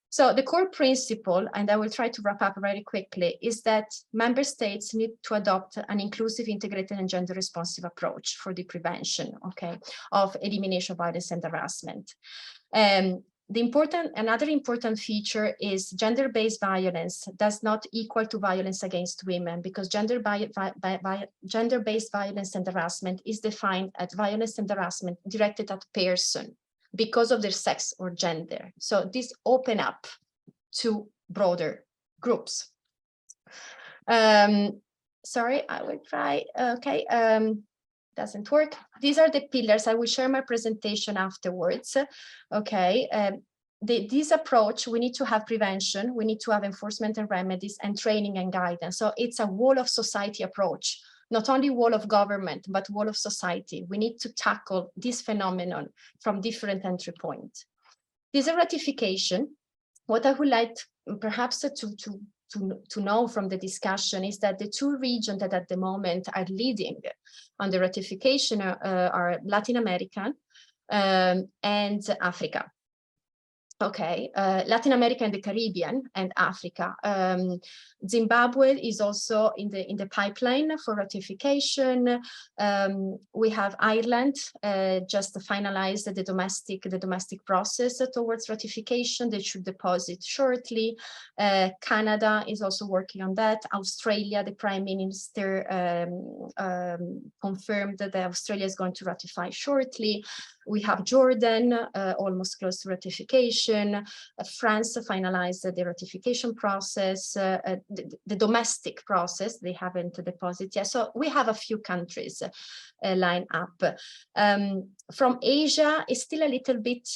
So the core principle, and I will try to wrap up very quickly, is that member states need to adopt an inclusive, integrated, and gender responsive approach for the prevention, okay, of elimination of violence and harassment. Another important feature is gender-based violence does not equal to violence against women, because gender-based violence and harassment is defined as violence and harassment directed at person because of their sex or gender. So this open up to broader groups. Sorry, I will try. Okay. Doesn't work. These are the pillars. I will share my presentation afterwards. Okay. This approach, we need to have prevention, we need to have enforcement and remedies, and training and guidance. So it's a whole of society approach, not only whole of government, but whole of society. We need to tackle this phenomenon from different entry points. This is a ratification. What I would like perhaps to know from the discussion is that the two regions that at the moment are leading on the ratification are Latin America and Africa. Okay, Latin America and the Caribbean and Africa. Zimbabwe is also in the pipeline for ratification. We have Ireland just finalized the domestic process towards ratification. They should deposit shortly. Canada is also working on that. Australia, the Prime Minister confirmed that Australia is going to ratify shortly. We have Jordan, almost close to ratification. France finalized the ratification process, the domestic process, they haven't deposited yet. So we have a few countries lined up. From Asia, it's still a little bit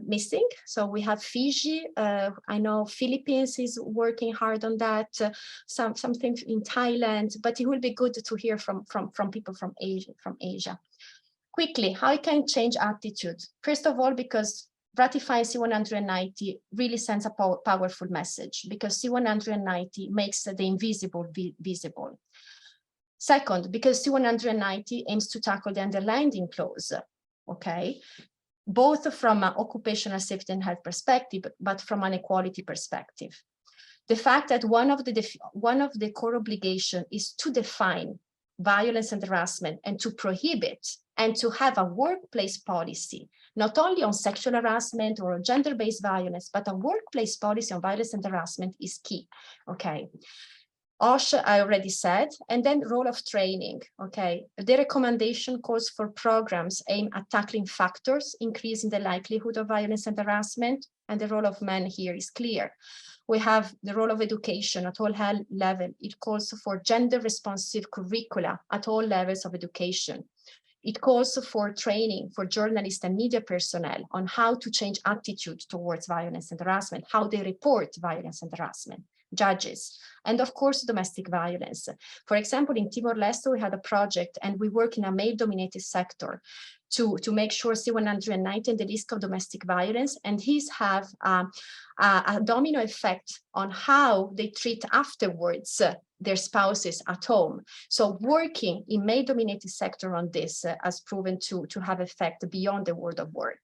missing. So we have Fiji. I know Philippines is working hard on that. Something in Thailand, but it will be good to hear from people from Asia. Quickly, how it can change attitude? First of all, because ratifying C190 really sends a powerful message, because C190 makes the invisible visible. Second, because C190 aims to tackle the underlying clause, okay? both from an occupational safety and health perspective, but from an equality perspective. The fact that one of the core obligations is to define violence and harassment and to prohibit and to have a workplace policy, not only on sexual harassment or gender-based violence, but a workplace policy on violence and harassment is key, okay? OSHA, I already said, and then role of training, okay? The recommendation calls for programs aimed at tackling factors, increasing the likelihood of violence and harassment, and the role of men here is clear. We have the role of education at all levels. It calls for gender-responsive curricula at all levels of education. It calls for training for journalists and media personnel on how to change attitude towards violence and harassment, how they report violence and harassment, judges, and of course, domestic violence. For example, in Timor-Leste, we had a project and we work in a male-dominated sector to make sure C190 and the risk of domestic violence, and these have a domino effect on how they treat afterwards their spouses at home. So working in male-dominated sector on this has proven to have effect beyond the world of work.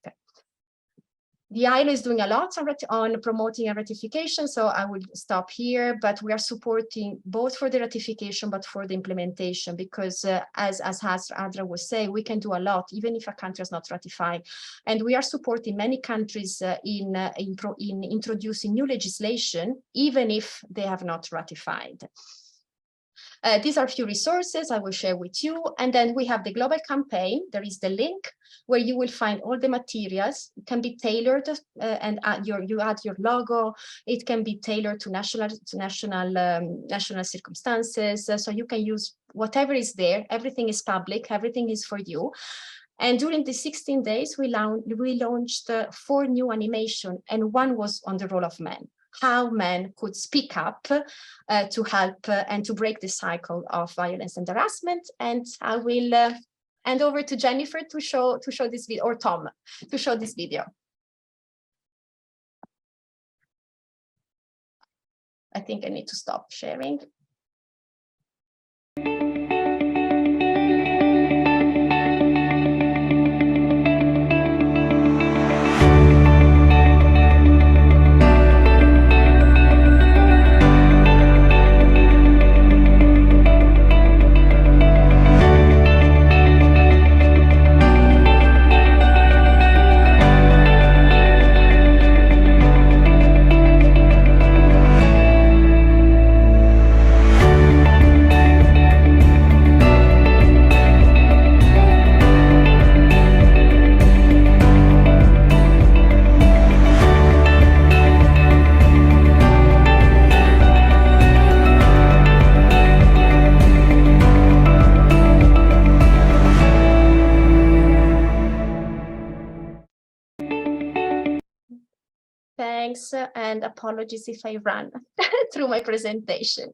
The ILO is doing a lot on promoting a ratification, so I will stop here, but we are supporting both for the ratification, but for the implementation, because as Ardra was saying, we can do a lot, even if a country is not ratified. And we are supporting many countries in introducing new legislation, even if they have not ratified. These are a few resources I will share with you. And then we have the global campaign. There is the link where you will find all the materials. It can be tailored and you add your logo. It can be tailored to national circumstances. So you can use whatever is there. Everything is public. Everything is for you. And during the 16 days, we launched 4 new animation, and one was on the role of men. How men could speak up to help and to break the cycle of violence and harassment. And I will hand over to Jennifer to show this video, or Tom to show this video. I think I need to stop sharing. Thanks, and apologies if I ran through my presentation.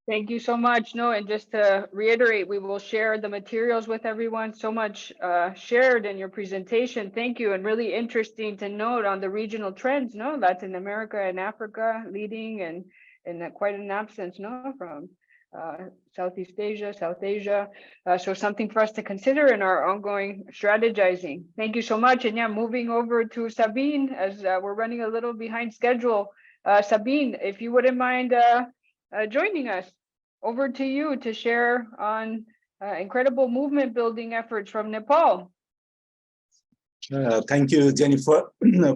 Thank you so much. No, and just to reiterate, we will share the materials with everyone. So much shared in your presentation. Thank you. And really interesting to note on the regional trends, no, Latin America and Africa leading, and quite an absence, no, from Southeast Asia, South Asia. So something for us to consider in our ongoing strategizing. Thank you so much. And yeah, moving over to Sabine, as we're running a little behind schedule. Sabine, if you wouldn't mind joining us, over to you to share on incredible movement building efforts from Nepal. Thank you, Jennifer,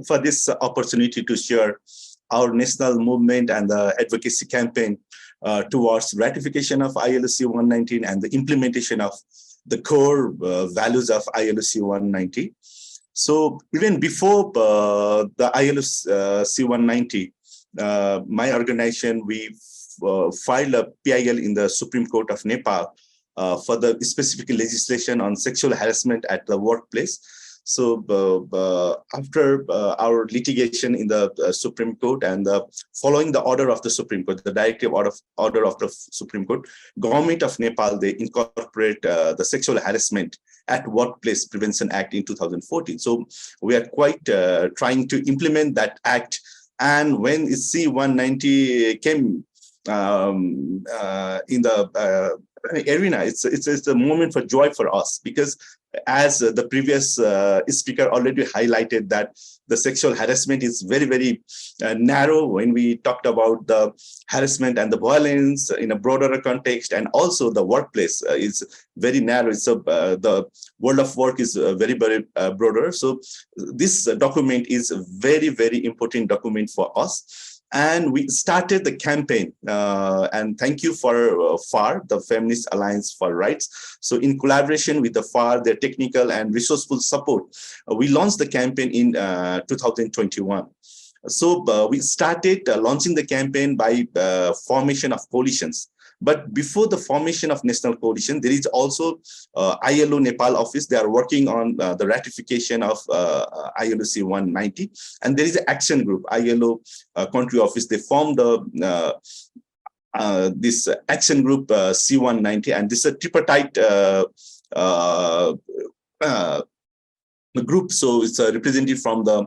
for this opportunity to share our national movement and the advocacy campaign towards ratification of ILO C190 and the implementation of the core values of ILO C190. So even before the ILO C190, my organization, we filed a PIL in the Supreme Court of Nepal for the specific legislation on sexual harassment at the workplace. So after our litigation in the Supreme Court and following the order of the Supreme Court, the directive order of the Supreme Court, Government of Nepal, they incorporate the Sexual Harassment at Workplace Prevention Act in 2014. So we are quite trying to implement that act. And when C190 came in the arena, it's a moment for joy for us, because as the previous speaker already highlighted, that the sexual harassment is very, very narrow when we talked about the harassment and the violence in a broader context, and also the workplace is very narrow. So the world of work is very, very broader. So this document is a very, very important document for us. And we started the campaign, and thank you for FAR, the Feminist Alliance for Rights. So in collaboration with the FAR, their technical and resourceful support, we launched the campaign in 2021. So we started launching the campaign by formation of coalitions. But before the formation of national coalition, there is also ILO Nepal office. They are working on the ratification of ILO C190, and there is an action group, ILO country office. They formed this action group C190, and this is a tripartite group. So it's a representative from the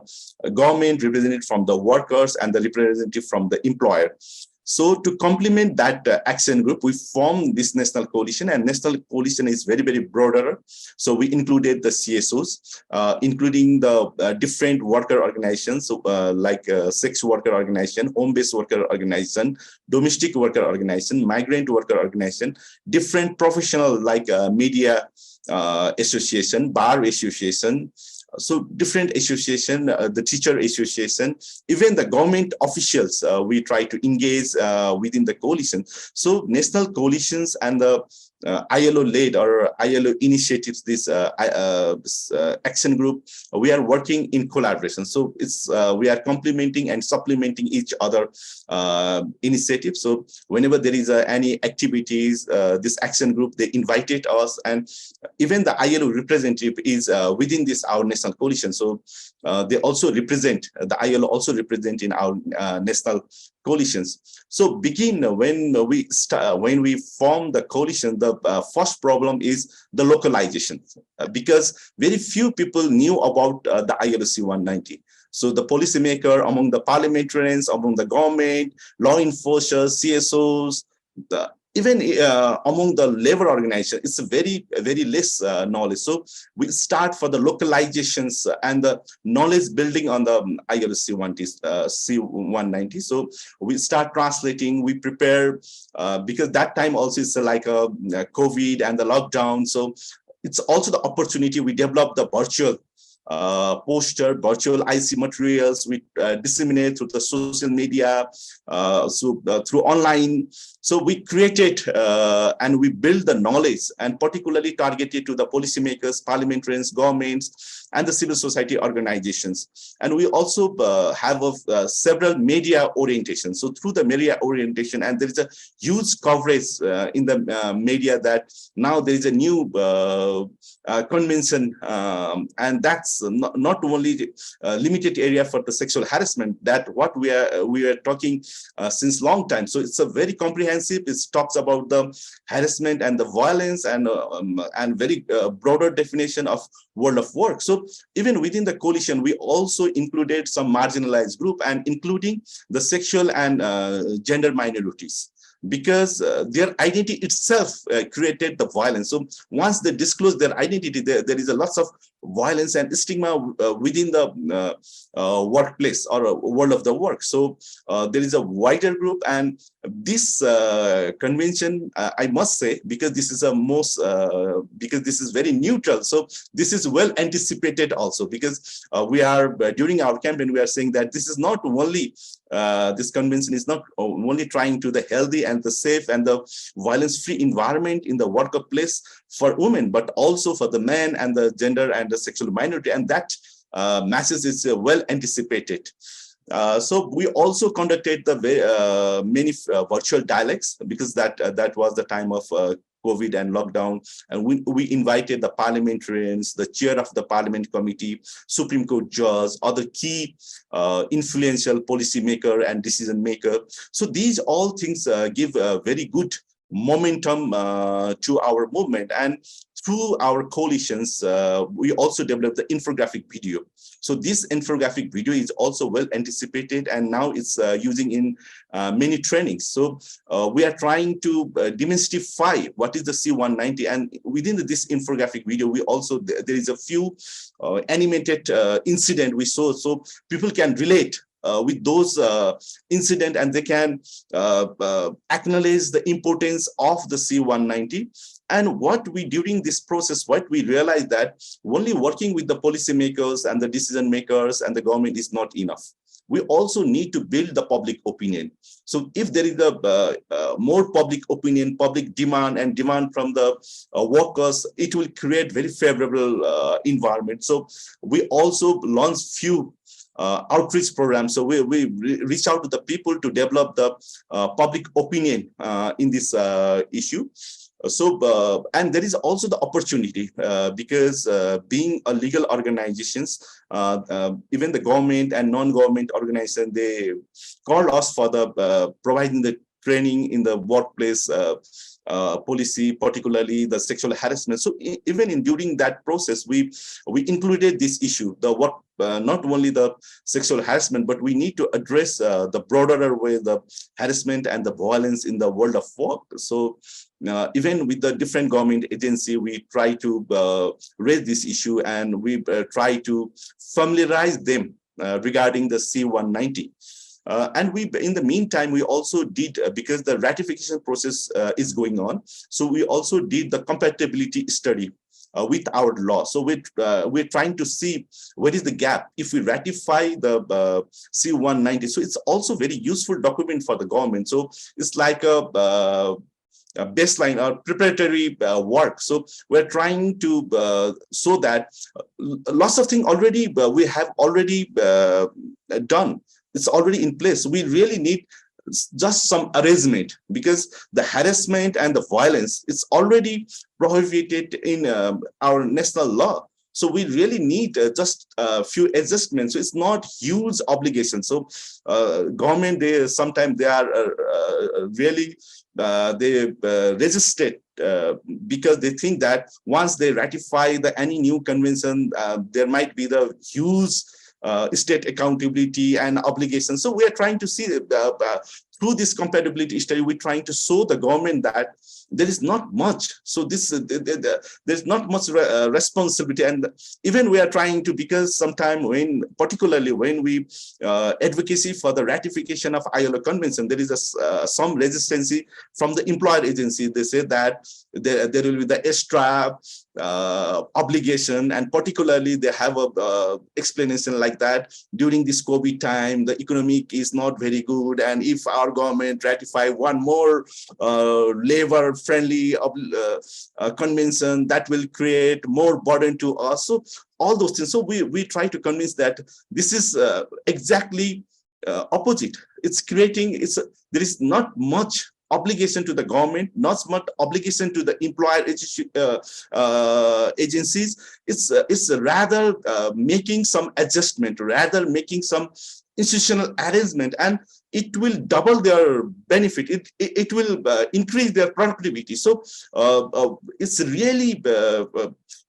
government, representative from the workers, and the representative from the employer. So to complement that action group, we formed this national coalition, and national coalition is very, very broader. So we included the CSOs, including the different worker organizations, so, like sex worker organization, home-based worker organization, domestic worker organization, migrant worker organization, different professional like media association, bar association, so different association, the teacher association, even the government officials, we try to engage within the coalition. So national coalitions and the ILO led or ILO initiatives, this action group, we are working in collaboration. So it's we are complementing and supplementing each other initiatives. So whenever there is any activities, this action group, they invited us, and even the ILO representative is within this our national coalition. So they also represent, the ILO also represent in our national coalitions. So when we form the coalition, the first problem is the localization, because very few people knew about the ILO C190. So the policymaker, among the parliamentarians, among the government, law enforcers, CSOs, even among the labor organization, it's a very less knowledge. So we start for the localizations and the knowledge building on the ILO C190. So we start translating, we prepare, because that time also is like a COVID and the lockdown. So it's also the opportunity we develop the virtual poster, virtual IC materials, we disseminate through the social media, through online. So we created and we build the knowledge, and particularly targeted to the policymakers, parliamentarians, governments, and the civil society organizations. And we also have several media orientations. So through the media orientation, and there is a huge coverage in the media that now there is a new convention, and that's not only limited area for the sexual harassment, that what we are talking since long time. So it's a very comprehensive. It talks about the harassment and the violence, and very broader definition of world of work. So even within the coalition, we also included some marginalized group, and including the sexual and gender minorities, because their identity itself created the violence. So once they disclose their identity, there is a lots of violence and stigma within the workplace or world of the work. So there is a wider group, and this convention, I must say, because this is because this is very neutral. So this is well anticipated also, because we are during our campaign, we are saying that this is not only this convention is not only trying to the healthy and the safe and the violence-free environment in the workplace for women, but also for the men and the gender and the sexual minority, and that message is well anticipated. So we also conducted the many virtual dialogues, because that was the time of COVID and lockdown, and we invited the parliamentarians, the chair of the parliament committee, Supreme Court judge, other key influential policy maker and decision maker. So these all things give a very good momentum to our movement. And through our coalitions, we also developed the infographic video. So this infographic video is also well anticipated, and now it's using in many trainings. So we are trying to demystify what is the C190, and within this infographic video, we also there is a few animated incident we saw, so people can relate with those incident, and they can acknowledge the importance of the C190. And what we, during this process, what we realized that only working with the policymakers and the decision makers and the government is not enough. We also need to build the public opinion. So if there is a more public opinion, public demand, and demand from the workers, it will create very favorable environment. So we also launched few outreach programs. So we reach out to the people to develop the public opinion in this issue. So, and there is also the opportunity because being a legal organizations, even the government and non-government organization, they called us for the providing the training in the workplace policy, particularly the sexual harassment. So even during that process, we included this issue, the work, not only the sexual harassment, but we need to address the broader way, the harassment and the violence in the world of work. So even with the different government agency, we try to raise this issue, and we try to familiarize them regarding the C190. And we, in the meantime, we also did, because the ratification process is going on, so we also did the compatibility study with our law. So we're trying to see what is the gap if we ratify the C190. So it's also very useful document for the government. So it's like a baseline or preparatory work. So we're trying to show that lots of things already we have already done. It's already in place. We really need just some arrangement, because the harassment and the violence is already prohibited in our national law. So we really need just a few adjustments. So it's not huge obligation. So government, they sometimes they are really they resisted because they think that once they ratify any new convention, there might be the huge state accountability and obligations. So we are trying to see through this compatibility study, we're trying to show the government that there is not much. So this there's not much responsibility, and even we are trying to, because sometimes when, particularly when we advocacy for the ratification of ILO Convention, there is some resistance from the employer agency. They say that there will be the extra obligation, and particularly they have a explanation like that during this COVID time, the economic is not very good, and if our government ratify one more labor friendly convention, that will create more burden to us. So all those things. So we try to convince that this is exactly opposite. It's creating, there is not much obligation to the government, not much obligation to the employer agencies. It's rather making some adjustment, rather making some institutional arrangement, and it will double their benefit. It will increase their productivity. So it's really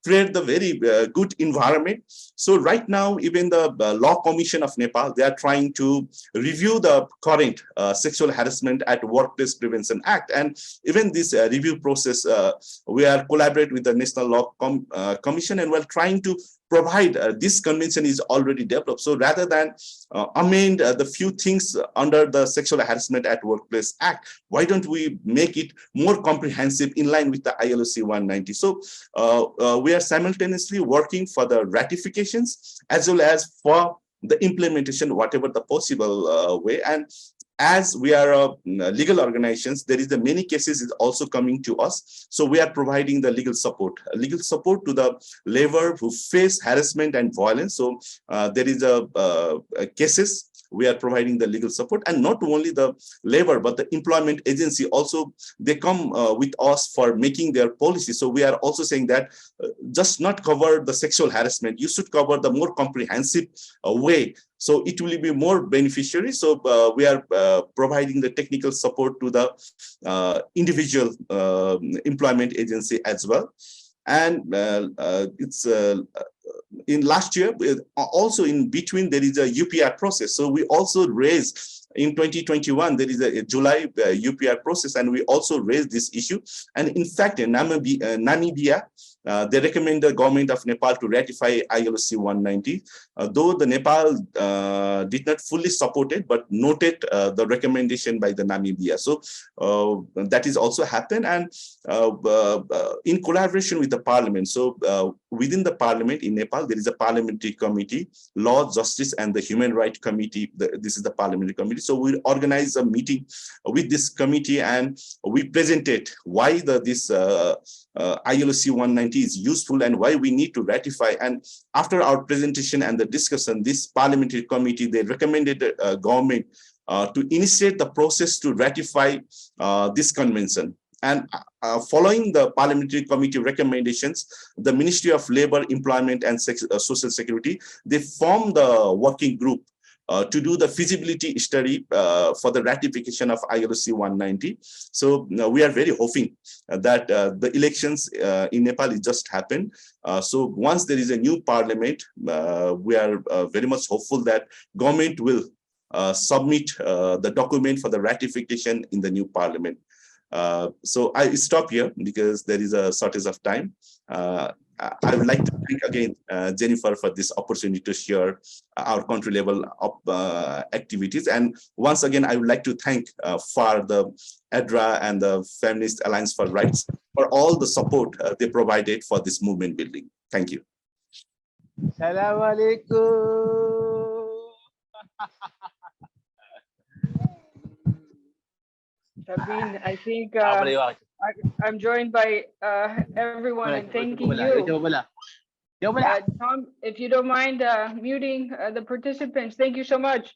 create the very good environment. So right now, even the Law Commission of Nepal, they are trying to review the current Sexual Harassment at Workplace Prevention Act. And even this review process, we are collaborate with the National Law Commission, and we're trying to provide this convention is already developed. So rather than amend the few things under the Sexual Harassment at Workplace Act, why don't we make it more comprehensive in line with the ILO C190? So we are simultaneously working for the ratifications as well as for the implementation, whatever the possible way. And as we are legal organizations, there is the many cases is also coming to us. So we are providing the legal support to the labor who face harassment and violence. So there is a cases we are providing the legal support. And not only the labor, but the employment agency also, they come with us for making their policy. So we are also saying that just not cover the sexual harassment, you should cover the more comprehensive way. So it will be more beneficiary. So we are providing the technical support to the individual employment agency as well. And it's in last year, also in between, there is a UPR process. So we also raised in 2021, there is a July UPR process, and we also raised this issue. And in fact, in Namibia, they recommend the government of Nepal to ratify ILO C190, though the Nepal did not fully support it, but noted the recommendation by the Namibia. So that is also happened, and in collaboration with the parliament. So within the parliament in Nepal, there is a parliamentary committee, Law, Justice, and the Human Rights Committee. This is the parliamentary committee. So we organized a meeting with this committee, and we presented why this ILO C190 is useful and why we need to ratify. And after our presentation and the discussion, this parliamentary committee, they recommended the government to initiate the process to ratify this convention. And following the parliamentary committee recommendations, the Ministry of Labor, Employment, and Social Security, they formed the working group to do the feasibility study for the ratification of ILO C190. So we are very hoping that the elections in Nepal just happened. So once there is a new parliament, we are very much hopeful that government will submit the document for the ratification in the new parliament. So I stop here because there is a shortage of time. I would like to thank again Jennifer for this opportunity to share our country level activities. And once again, I would like to thank for the Ardra and the Feminist Alliance for Rights for all the support they provided for this movement building. Thank you. Assalamu alaikum. Sabine, I think I'm joined by everyone in thanking you. Tom, if you don't mind muting the participants, thank you so much.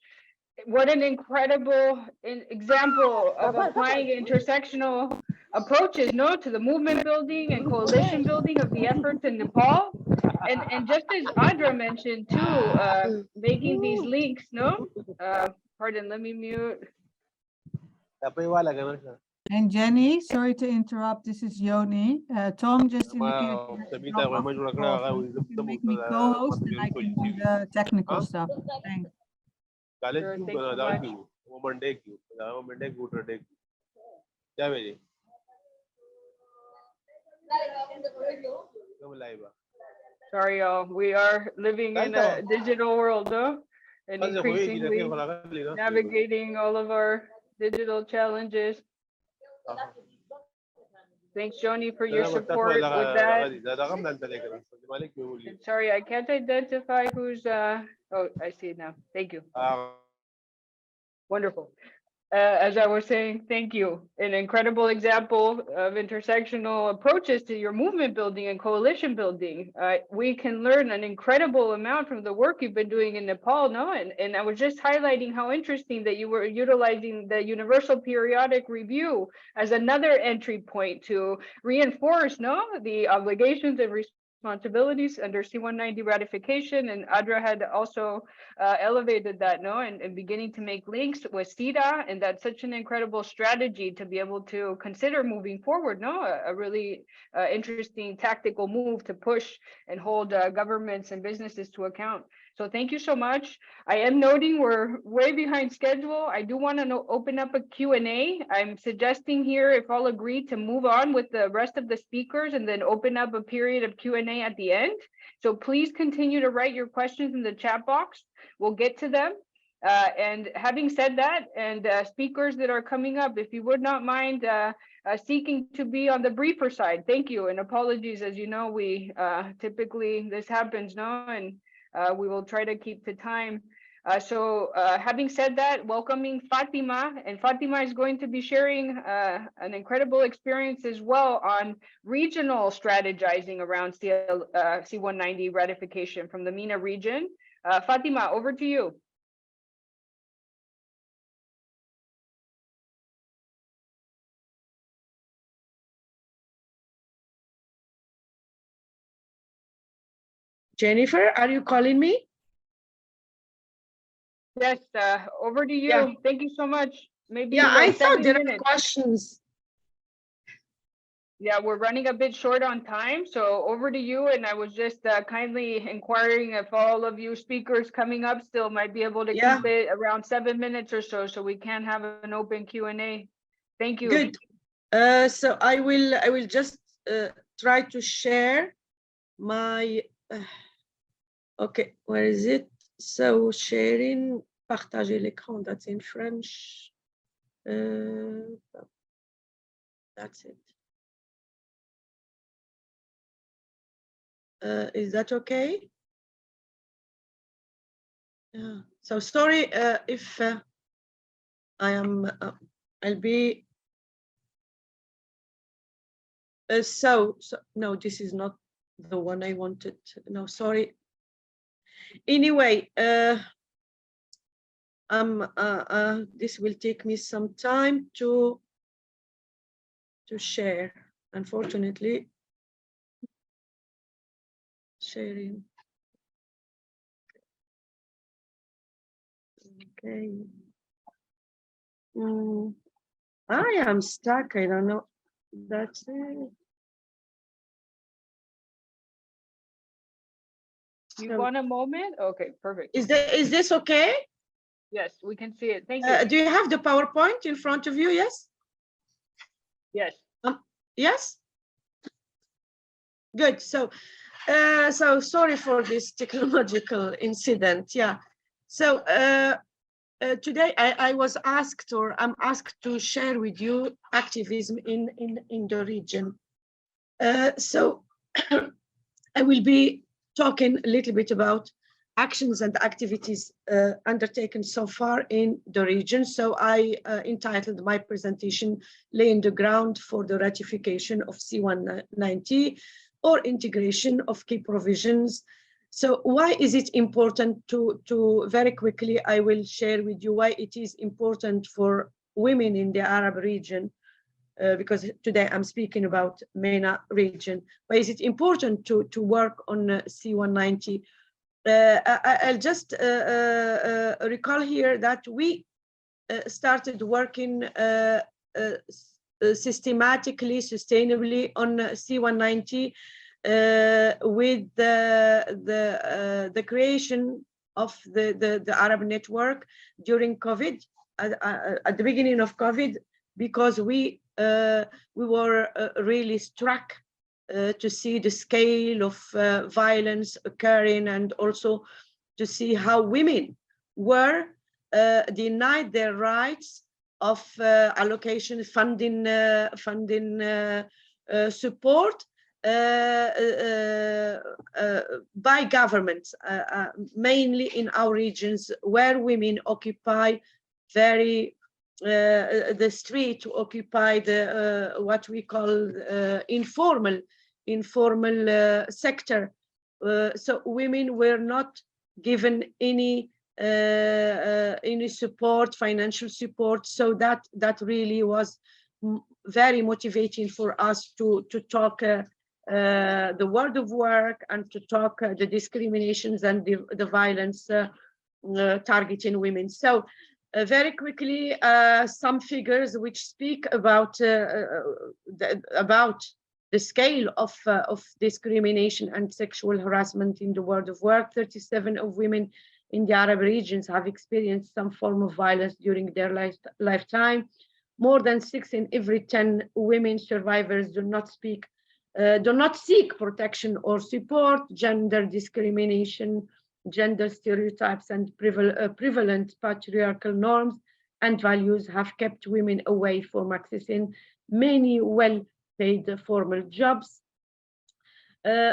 What an incredible example of applying intersectional approaches, to the movement building and coalition building of the efforts in Nepal. And just as Ardra mentioned too, making these links, pardon, let me mute. And Jenny, sorry to interrupt. This is Yoni. Tom just indicated that to make me co-host and I can do the technical stuff. Thanks. Sure, thank you much. Sorry, y'all. We are living in a digital world, and increasingly navigating all of our digital challenges. Thanks, Joni, for your support with that. And sorry, I can't identify who's, oh, I see it now. Thank you. Wonderful. As I was saying, thank you. An incredible example of intersectional approaches to your movement building and coalition building. We can learn an incredible amount from the work you've been doing in Nepal, And I was just highlighting how interesting that you were utilizing the Universal Periodic Review as another entry point to reinforce, the obligations and responsibilities under C190 ratification. And Ardra had also elevated that, and beginning to make links with CEDA, and that's such an incredible strategy to be able to consider moving forward, a really interesting tactical move to push and hold governments and businesses to account. So thank you so much. I am noting we're way behind schedule. I do want to open up a Q&A. I'm suggesting here, if all agree, to move on with the rest of the speakers and then open up a period of Q&A at the end. So please continue to write your questions in the chat box. We'll get to them. And having said that, and speakers that are coming up, if you would not mind seeking to be on the briefer side, thank you. And apologies, as you know, we typically, this happens, and we will try to keep to time. So having said that, welcoming Fatima, and Fatima is going to be sharing an incredible experience as well on regional strategizing around C190 ratification from the MENA region. Fatima, over to you. Jennifer, are you calling me? Yes, over to you. Yeah. Thank you so much. Maybe Yeah, I like thought 70 there minutes. are questions. Yeah, we're running a bit short on time, so over to you. And I was just kindly inquiring if all of you speakers coming up still might be able to Yeah. keep it around 7 minutes or so we can have an open Q&A. Thank you. Good. So I will just try to share my. Okay, where is it? So sharing, partager l'écran. That's in French. That's it. Is that okay? Yeah. So sorry if I am. I'll be. So no, this is not the one I wanted. No, sorry. Anyway, this will take me some time to share. Unfortunately, sharing. Okay. I am stuck. I don't know. That's it. You want a moment? Okay, perfect. Is this okay? Yes, we can see it. Thank you. Do you have the PowerPoint in front of you? Yes. Yes. Yes. Good. So, so sorry for this technological incident. Yeah. So today I was asked, or I'm asked, to share with you activism in the region. So I will be talking a little bit about actions and activities undertaken so far in the region. So I entitled my presentation "Laying the Ground for the Ratification of C190 or Integration of Key Provisions." So why is it important to very quickly, I will share with you why it is important for women in the Arab region, because today I'm speaking about MENA region. Why is it important to work on C190? I'll just recall here that we started working systematically, sustainably on C190 with the creation of the Arab network during COVID, at the beginning of COVID, because we were really struck to see the scale of violence occurring, and also to see how women were denied their rights of allocation, funding support by governments, mainly in our regions, where women occupy very the street, occupy the what we call informal sector. So women were not given any support, financial support. So that really was very motivating for us to talk the world of work, and to talk the discriminations and the violence targeting women. So very quickly, some figures which speak about the scale of discrimination and sexual harassment in the world of work. 37% of women in the Arab regions have experienced some form of violence during their lifetime. More than 6 in every 10 women survivors do not seek protection or support. Gender discrimination, gender stereotypes, and prevalent patriarchal norms and values have kept women away from accessing many well-paid formal jobs.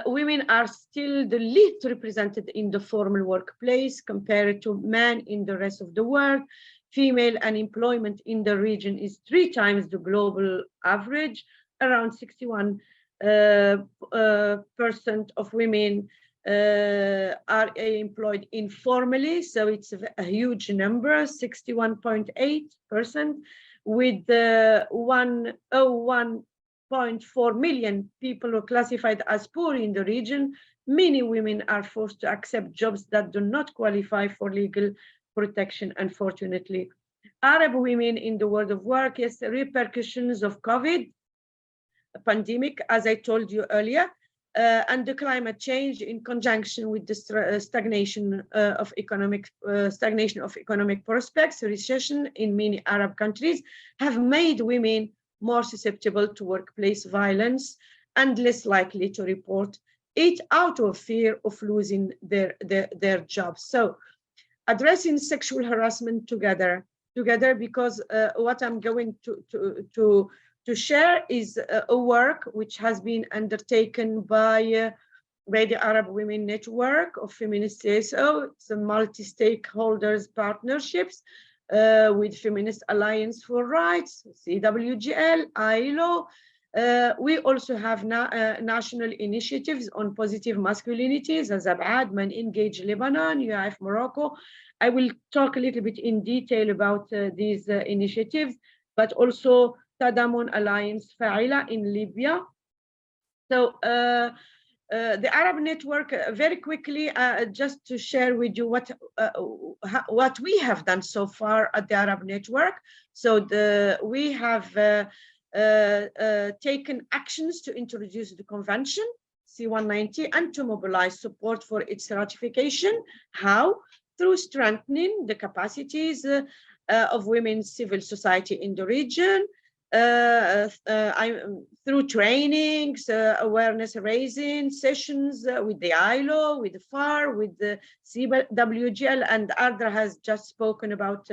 Women are still the least represented in the formal workplace compared to men in the rest of the world. Female unemployment in the region is 3 times the global average. Around 61% of women are employed informally, so it's a huge number, 61.8%, with 101.4 million people are classified as poor in the region. many women are forced to accept jobs that do not qualify for legal protection, unfortunately. Arab women in the world of work, yes, the repercussions of COVID pandemic, as I told you earlier, and the climate change in conjunction with the stagnation of economic prospects, recession in many Arab countries, have made women more susceptible to workplace violence and less likely to report it out of fear of losing their jobs. So addressing sexual harassment together because what I'm going to share is a work which has been undertaken by the Arab Women Network of Feminist CSO. It's a multi-stakeholders partnerships with Feminist Alliance for Rights, CWGL, ILO. We also have national initiatives on positive masculinities, as Abad, MenEngage Lebanon, UIF Morocco. I will talk a little bit in detail about these initiatives, but also Tadamun Alliance Fa'ila in Libya. So the Arab Network, very quickly, just to share with you what we have done so far at the Arab Network. So we have taken actions to introduce the convention, C190, and to mobilize support for its ratification. How? Through strengthening the capacities of women's civil society in the region, through trainings, awareness raising sessions with the ILO, with the FAR, with the CWGL, and Ardra has just spoken about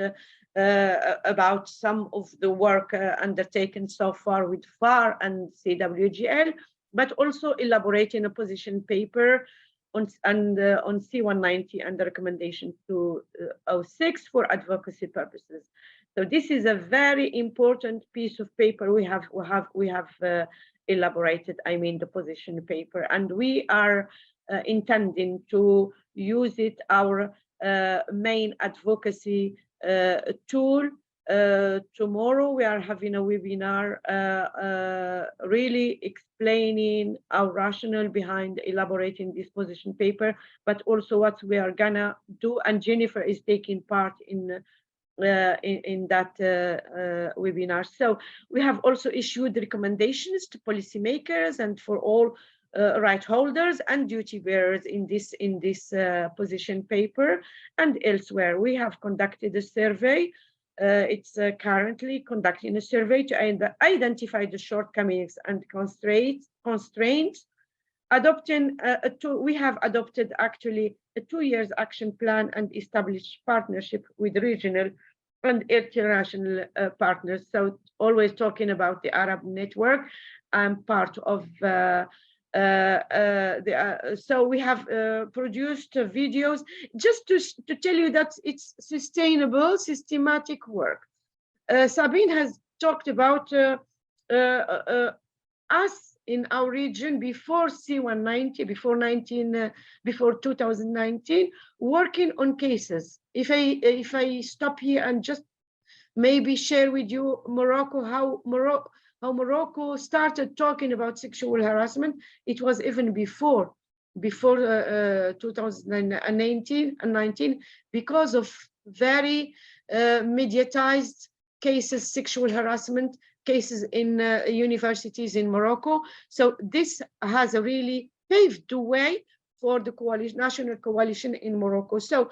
some of the work undertaken so far with FAR and CWGL, but also elaborating a position paper on C190 and the recommendation 206 for advocacy purposes. So this is a very important piece of paper we have elaborated, I mean the position paper, and we are intending to use it, our main advocacy tool. Tomorrow we are having a webinar really explaining our rationale behind elaborating this position paper, but also what we are gonna do, and Jennifer is taking part in that webinar. So we have also issued recommendations to policymakers and for all right holders and duty bearers in this position paper and elsewhere. We have conducted a survey. It's currently conducting a survey to identify the shortcomings and constraints. We have adopted actually a 2 years action plan and established partnership with regional and international partners. So always talking about the Arab Network. I'm part of so we have produced videos just to tell you that it's sustainable, systematic work. Sabine has talked about us in our region before C190, before 2019, working on cases. If I stop here and just maybe share with you Morocco, how Morocco started talking about sexual harassment, it was even before 2019, because of very mediatized cases, sexual harassment cases in universities in Morocco. So this has really paved the way for the national coalition in Morocco. So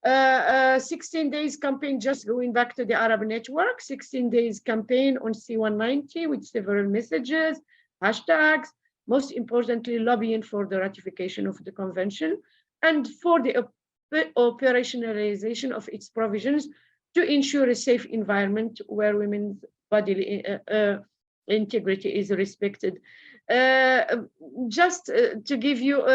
16 days campaign, just going back to the Arab Network, 16 days campaign on C190 with several messages, hashtags, most importantly, lobbying for the ratification of the convention and for the operationalization of its provisions to ensure a safe environment where women's bodily integrity is respected. Just to give you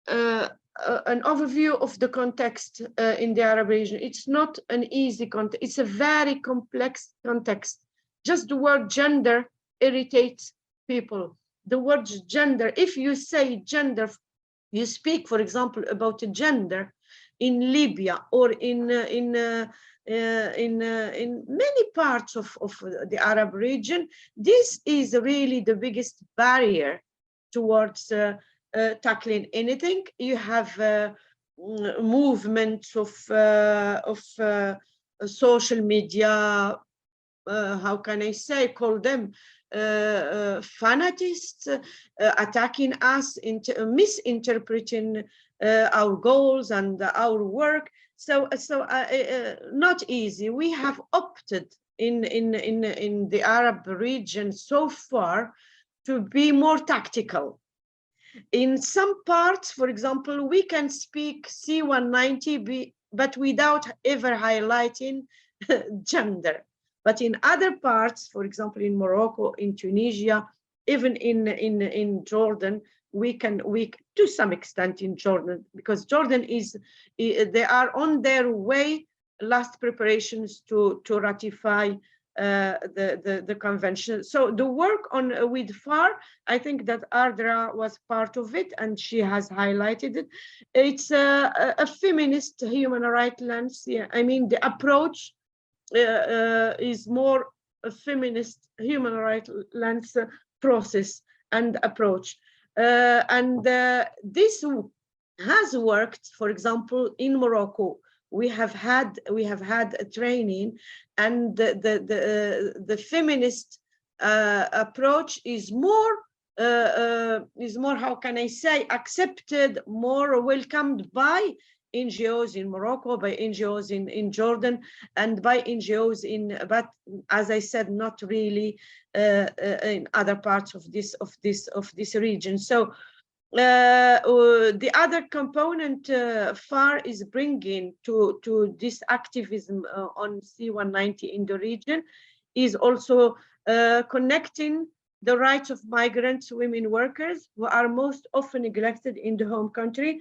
an overview of the context in the Arab region. It's not an easy context. It's a very complex context. Just the word gender irritates people. The word gender, if you say gender, you speak, for example, about a gender in Libya or in many parts of the Arab region, this is really the biggest barrier towards tackling anything. You have movements of social media, how can I say, call them fanatists, attacking us, misinterpreting our goals and our work. So not easy. We have opted in the Arab region so far to be more tactical. In some parts, for example, we can speak C190, but without ever highlighting gender. But in other parts, for example, in Morocco, in Tunisia, even in Jordan, we to some extent in Jordan, because Jordan they are on their way, last preparations to ratify the convention. So the work on with FAR, I think that Ardra was part of it, and she has highlighted it. It's a feminist human rights lens. Yeah, I mean the approach is more a feminist human rights lens process and approach, and this has worked. For example, in Morocco, we have had a training, and the feminist approach is more how can I say, accepted, more welcomed by NGOs in Morocco, by NGOs in Jordan, and by NGOs but as I said, not really in other parts of this region. So the other component FAR is bringing to this activism on C190 in the region is also connecting the rights of migrant women workers who are most often neglected in the home country,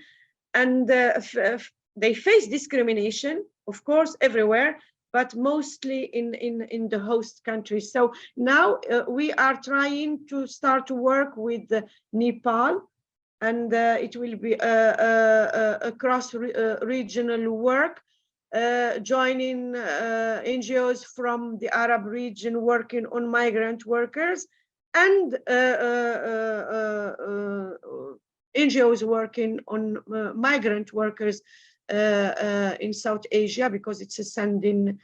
and they face discrimination, of course, everywhere, but mostly in the host country. So now we are trying to start to work with Nepal, and it will be a cross-regional work, joining NGOs from the Arab region working on migrant workers, and NGOs working on migrant workers in South Asia, because it's a sending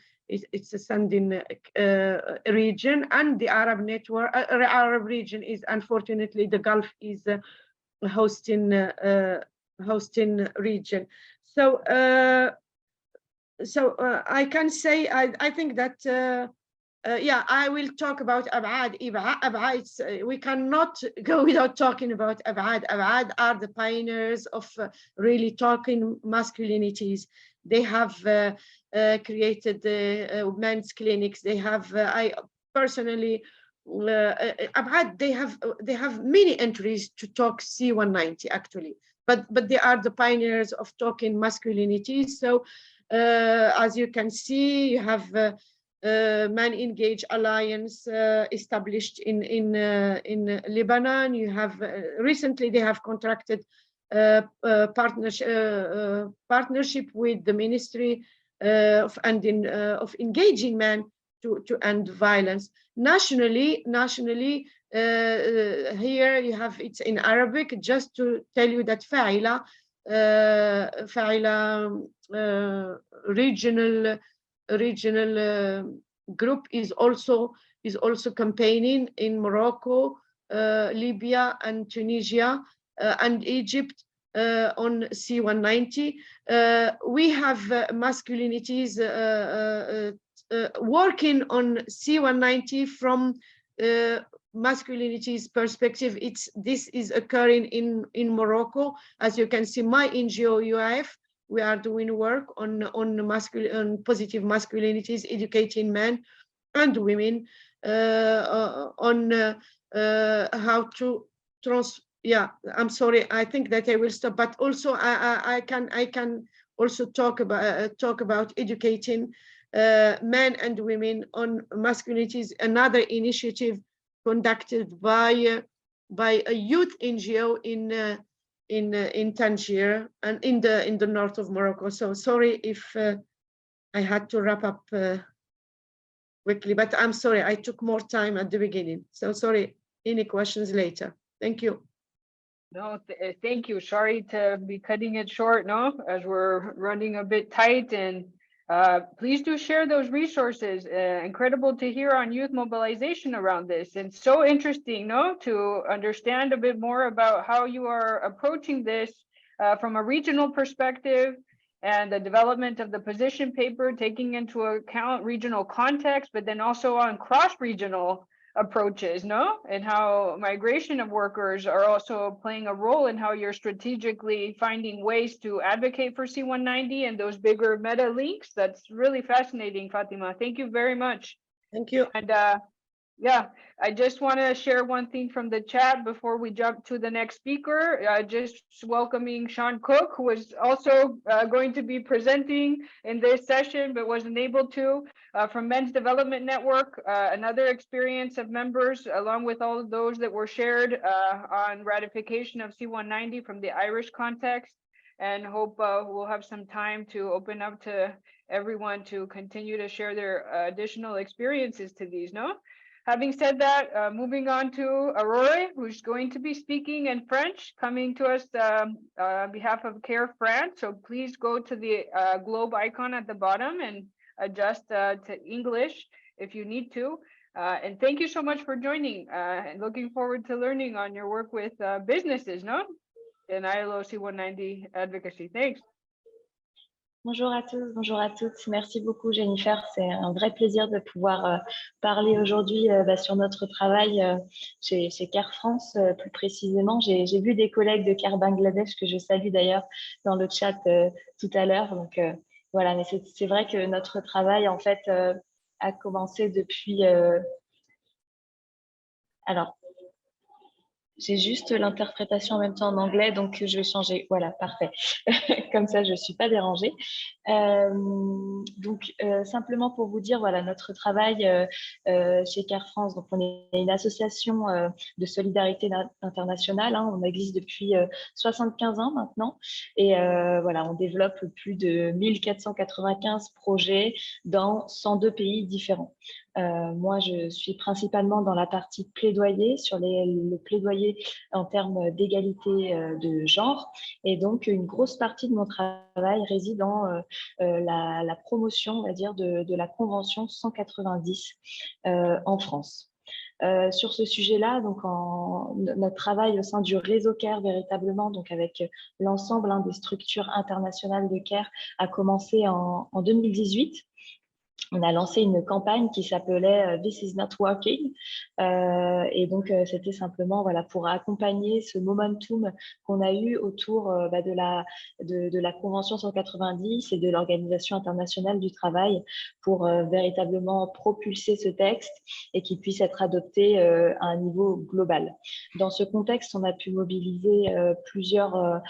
region, and the Arab network, Arab region is, unfortunately, the Gulf is hosting region. So I can say I think that yeah, I will talk about Ab'ad. Ab'ad, we cannot go without talking about Ab'ad. Ab'ad are the pioneers of really talking masculinities. They have created the men's clinics. They have, I personally, Ab'ad, they have many entries to talk C190 actually, but they are the pioneers of talking masculinities. So as you can see, you have MenEngage Alliance established in Lebanon. You have recently they have contracted partnership with the Ministry of Engaging Men to end violence. Nationally, here you have, it's in Arabic, just to tell you that Fa'ila regional group is also campaigning in Morocco, Libya, and Tunisia, and Egypt on C190. We have masculinities working on C190 from masculinities perspective. This is occurring in Morocco. As you can see, my NGO UIF, we are doing work on positive masculinities, educating men and women on how to yeah, I'm sorry, I think that I will stop, but also I can also talk about educating men and women on masculinities, another initiative conducted by a youth NGO in Tangier and in the north of Morocco. So sorry if I had to wrap up quickly, but I'm sorry I took more time at the beginning. So sorry, any questions later. Thank you. No, thank you. Sorry to be cutting it short, no, as we're running a bit tight, and please do share those resources. Incredible to hear on youth mobilization around this, and so interesting, no, to understand a bit more about how you are approaching this from a regional perspective, and the development of the position paper, taking into account regional context, but then also on cross-regional approaches, no? And how migration of workers are also playing a role in how you're strategically finding ways to advocate for C190 and those bigger meta links. That's really fascinating, Fatima. Thank you very much. Thank you. And yeah, I just want to share one thing from the chat before we jump to the next speaker. Just welcoming Sean Cook, who was also going to be presenting in this session, but wasn't able to, from Men's Development Network, another experience of members, along with all of those that were shared on ratification of C190 from the Irish context. And hope we'll have some time to open up to everyone to continue to share their additional experiences to these, no? Having said that, moving on to Aurore, who's going to be speaking in French, coming to us on behalf of CARE France. So please go to the globe icon at the bottom and adjust to English if you need to. And thank you so much for joining, and looking forward to learning on your work with businesses, no? In ILO C190 advocacy. Thanks. Bonjour à tous, bonjour à toutes. Merci beaucoup, Jennifer. C'est un vrai plaisir de pouvoir parler aujourd'hui sur notre travail chez CARE France. Plus précisément, j'ai vu des collègues de CARE Bangladesh que je salue d'ailleurs dans le chat tout à l'heure. Donc voilà, mais c'est vrai que notre travail en fait a commencé depuis. Alors, j'ai juste l'interprétation en même temps en anglais, donc je vais changer. Voilà, parfait. Comme ça, je ne suis pas dérangée. Simplement pour vous dire, voilà, notre travail chez CARE France, donc on est une association de solidarité internationale. Hein, on existe depuis 75 ans maintenant. Et voilà, on développe plus de 1495 projets dans 102 pays différents. Moi, je suis principalement dans la partie plaidoyer, sur le plaidoyer en termes d'égalité de genre. Et donc, une grosse partie de mon travail réside dans la promotion, on va dire, de la Convention 190 en France. Sur ce sujet-là, donc notre travail au sein du réseau CARE véritablement, donc avec l'ensemble des structures internationales de CARE, a commencé en 2018. On a lancé une campagne qui s'appelait This is not working. Et donc, c'était simplement voilà, pour accompagner ce momentum qu'on a eu autour de la Convention 190 et de l'Organisation internationale du travail pour véritablement propulser ce texte et qu'il puisse être adopté à un niveau global. Dans ce contexte, on a pu mobiliser plusieurs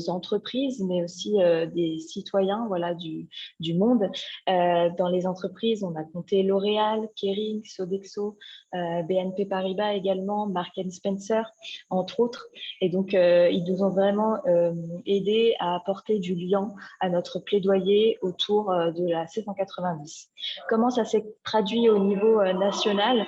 entreprises, mais aussi des citoyens voilà, du monde. Dans les entreprises, on a compté L'Oréal, Kering, Sodexo, BNP Paribas également, Marks & Spencer, entre autres. Et donc, ils nous ont vraiment aidé à apporter du lien à notre plaidoyer autour de la C190. Comment ça s'est traduit au niveau national ?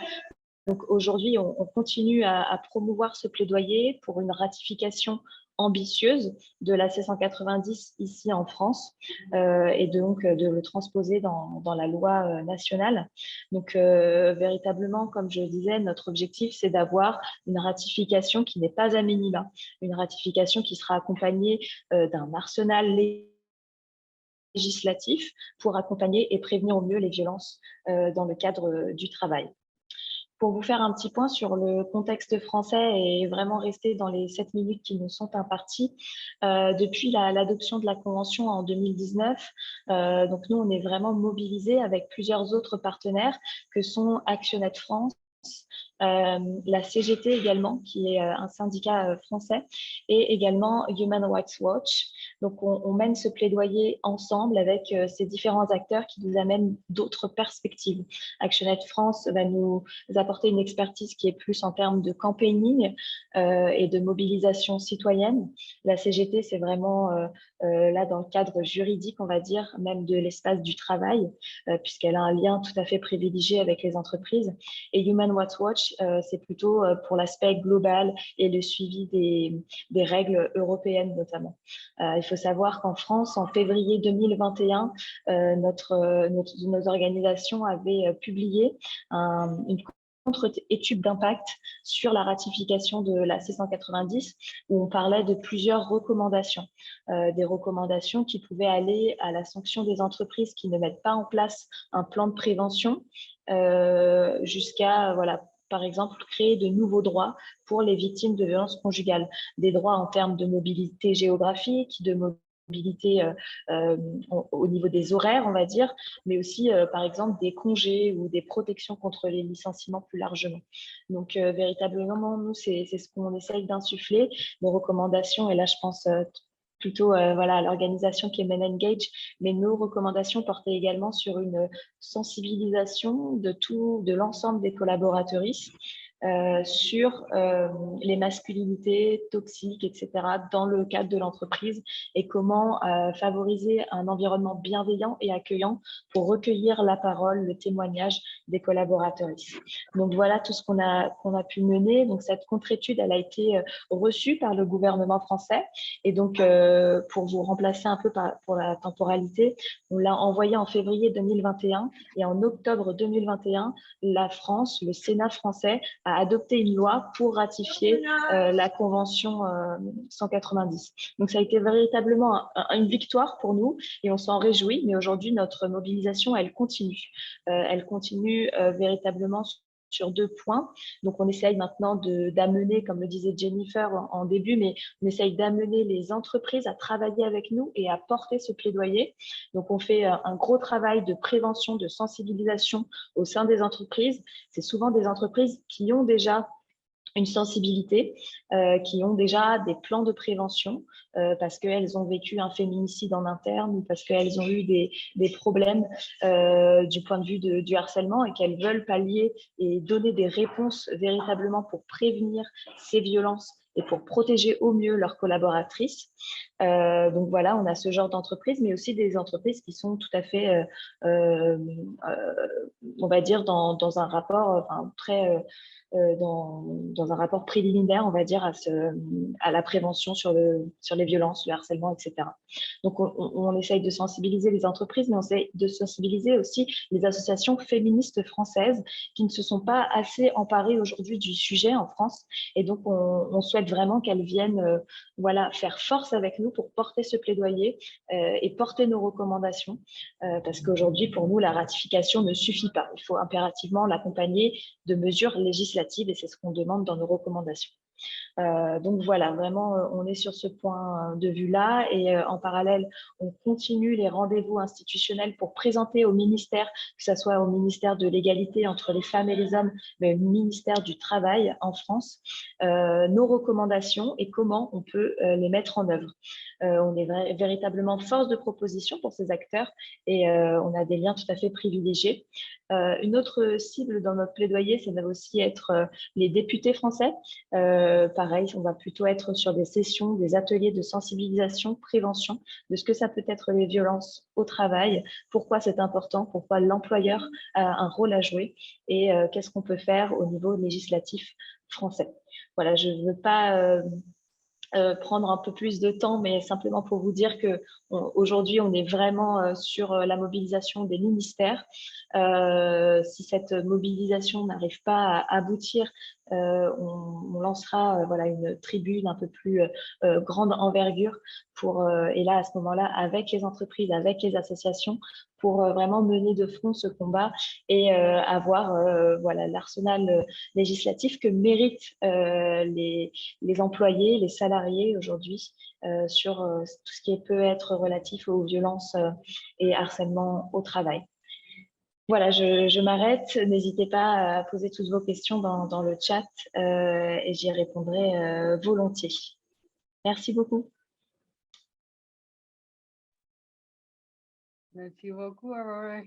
Donc aujourd'hui, on continue à promouvoir ce plaidoyer pour une ratification ambitieuse de la C190 ici en France et donc de le transposer dans la loi nationale. Donc véritablement, comme je disais, notre objectif, c'est d'avoir une ratification qui n'est pas à minima, une ratification qui sera accompagnée d'un arsenal législatif pour accompagner et prévenir au mieux les violences dans le cadre du travail. Pour vous faire un petit point sur le contexte français et vraiment rester dans les 7 minutes qui nous sont imparties, depuis l'adoption de la Convention en 2019, donc nous, on est vraiment mobilisés avec plusieurs autres partenaires que sont Actionnet France, la CGT également, qui est un syndicat français, et également Human Rights Watch. Donc, on mène ce plaidoyer ensemble avec ces différents acteurs qui nous amènent d'autres perspectives. Actionnet France va nous apporter une expertise qui est plus en termes de campaigning et de mobilisation citoyenne. La CGT, c'est vraiment là dans le cadre juridique, on va dire, même de l'espace du travail, puisqu'elle a un lien tout à fait privilégié avec les entreprises. Et Human Rights Watch, c'est plutôt pour l'aspect global et le suivi des règles européennes notamment. Il faut savoir qu'en France, en février 2021, nos organisations avaient publié une contre-étude d'impact sur la ratification de la C190 où on parlait de plusieurs recommandations, des recommandations qui pouvaient aller à la sanction des entreprises qui ne mettent pas en place un plan de prévention jusqu'à, voilà, par exemple, créer de nouveaux droits pour les victimes de violences conjugales, des droits en termes de mobilité géographique, de mobilité au niveau des horaires, on va dire, mais aussi, par exemple, des congés ou des protections contre les licenciements plus largement. Donc, véritablement, nous, c'est ce qu'on essaye d'insuffler, nos recommandations, et là, je pense plutôt voilà, à l'organisation qui est MenEngage, mais nos recommandations portaient également sur une sensibilisation de l'ensemble des collaboratrices sur les masculinités toxiques, etc., dans le cadre de l'entreprise et comment favoriser un environnement bienveillant et accueillant pour recueillir la parole, le témoignage des collaboratrices. Donc voilà tout ce qu'on a pu mener. Donc cette contre-étude, elle a été reçue par le gouvernement français et donc pour vous remplacer un peu pour la temporalité, on l'a envoyé en février 2021 et en octobre 2021, la France, le Sénat français, a adopté une loi pour ratifier la Convention 190. Donc, ça a été véritablement une victoire pour nous et on s'en réjouit. Mais aujourd'hui, notre mobilisation, elle continue. Elle continue véritablement sur 2 points. Donc, on essaye maintenant d'amener, comme le disait Jennifer en début, mais on essaye d'amener les entreprises à travailler avec nous et à porter ce plaidoyer. Donc, on fait un gros travail de prévention, de sensibilisation au sein des entreprises. C'est souvent des entreprises qui ont déjà une sensibilité, qui ont déjà des plans de prévention parce qu'elles ont vécu un féminicide en interne ou parce qu'elles ont eu des problèmes du point de vue du harcèlement et qu'elles veulent pallier et donner des réponses véritablement pour prévenir ces violences et pour protéger au mieux leurs collaboratrices. Donc voilà, on a ce genre d'entreprise, mais aussi des entreprises qui sont tout à fait, on va dire, dans un rapport très... dans un rapport préliminaire, on va dire, à la prévention sur les violences, le harcèlement, etc. Donc, on essaye de sensibiliser les entreprises, mais on essaye de sensibiliser aussi les associations féministes françaises qui ne se sont pas assez emparées aujourd'hui du sujet en France. Et donc, on souhaite vraiment qu'elles viennent voilà, faire force avec nous pour porter ce plaidoyer et porter nos recommandations. Parce qu'aujourd'hui, pour nous, la ratification ne suffit pas. Il faut impérativement l'accompagner de mesures législatives et c'est ce qu'on demande dans nos recommandations. Donc voilà, vraiment, on est sur ce point de vue-là et en parallèle, on continue les rendez-vous institutionnels pour présenter au ministère, que ce soit au ministère de l'égalité entre les femmes et les hommes, mais au ministère du Travail en France, nos recommandations et comment on peut les mettre en œuvre. On est véritablement force de proposition pour ces acteurs et on a des liens tout à fait privilégiés. Une autre cible dans notre plaidoyer, ça va aussi être les députés français. Pareil, on va plutôt être sur des sessions, des ateliers de sensibilisation, prévention de ce que ça peut être les violences au travail, pourquoi c'est important, pourquoi l'employeur a un rôle à jouer et qu'est-ce qu'on peut faire au niveau législatif français. Voilà, je ne veux pas prendre un peu plus de temps, mais simplement pour vous dire que aujourd'hui, on est vraiment sur la mobilisation des ministères. Si cette mobilisation n'arrive pas à aboutir, on lancera voilà, une tribune un peu plus grande envergure pour, et là, à ce moment-là, avec les entreprises, avec les associations, pour vraiment mener de front ce combat et avoir voilà, l'arsenal législatif que méritent les employés, les salariés aujourd'hui sur tout ce qui peut être relatif aux violences et harcèlement au travail. Voilà, je m'arrête. N'hésitez pas à poser toutes vos questions dans le chat et j'y répondrai volontiers. Merci beaucoup. Merci beaucoup, Aurora.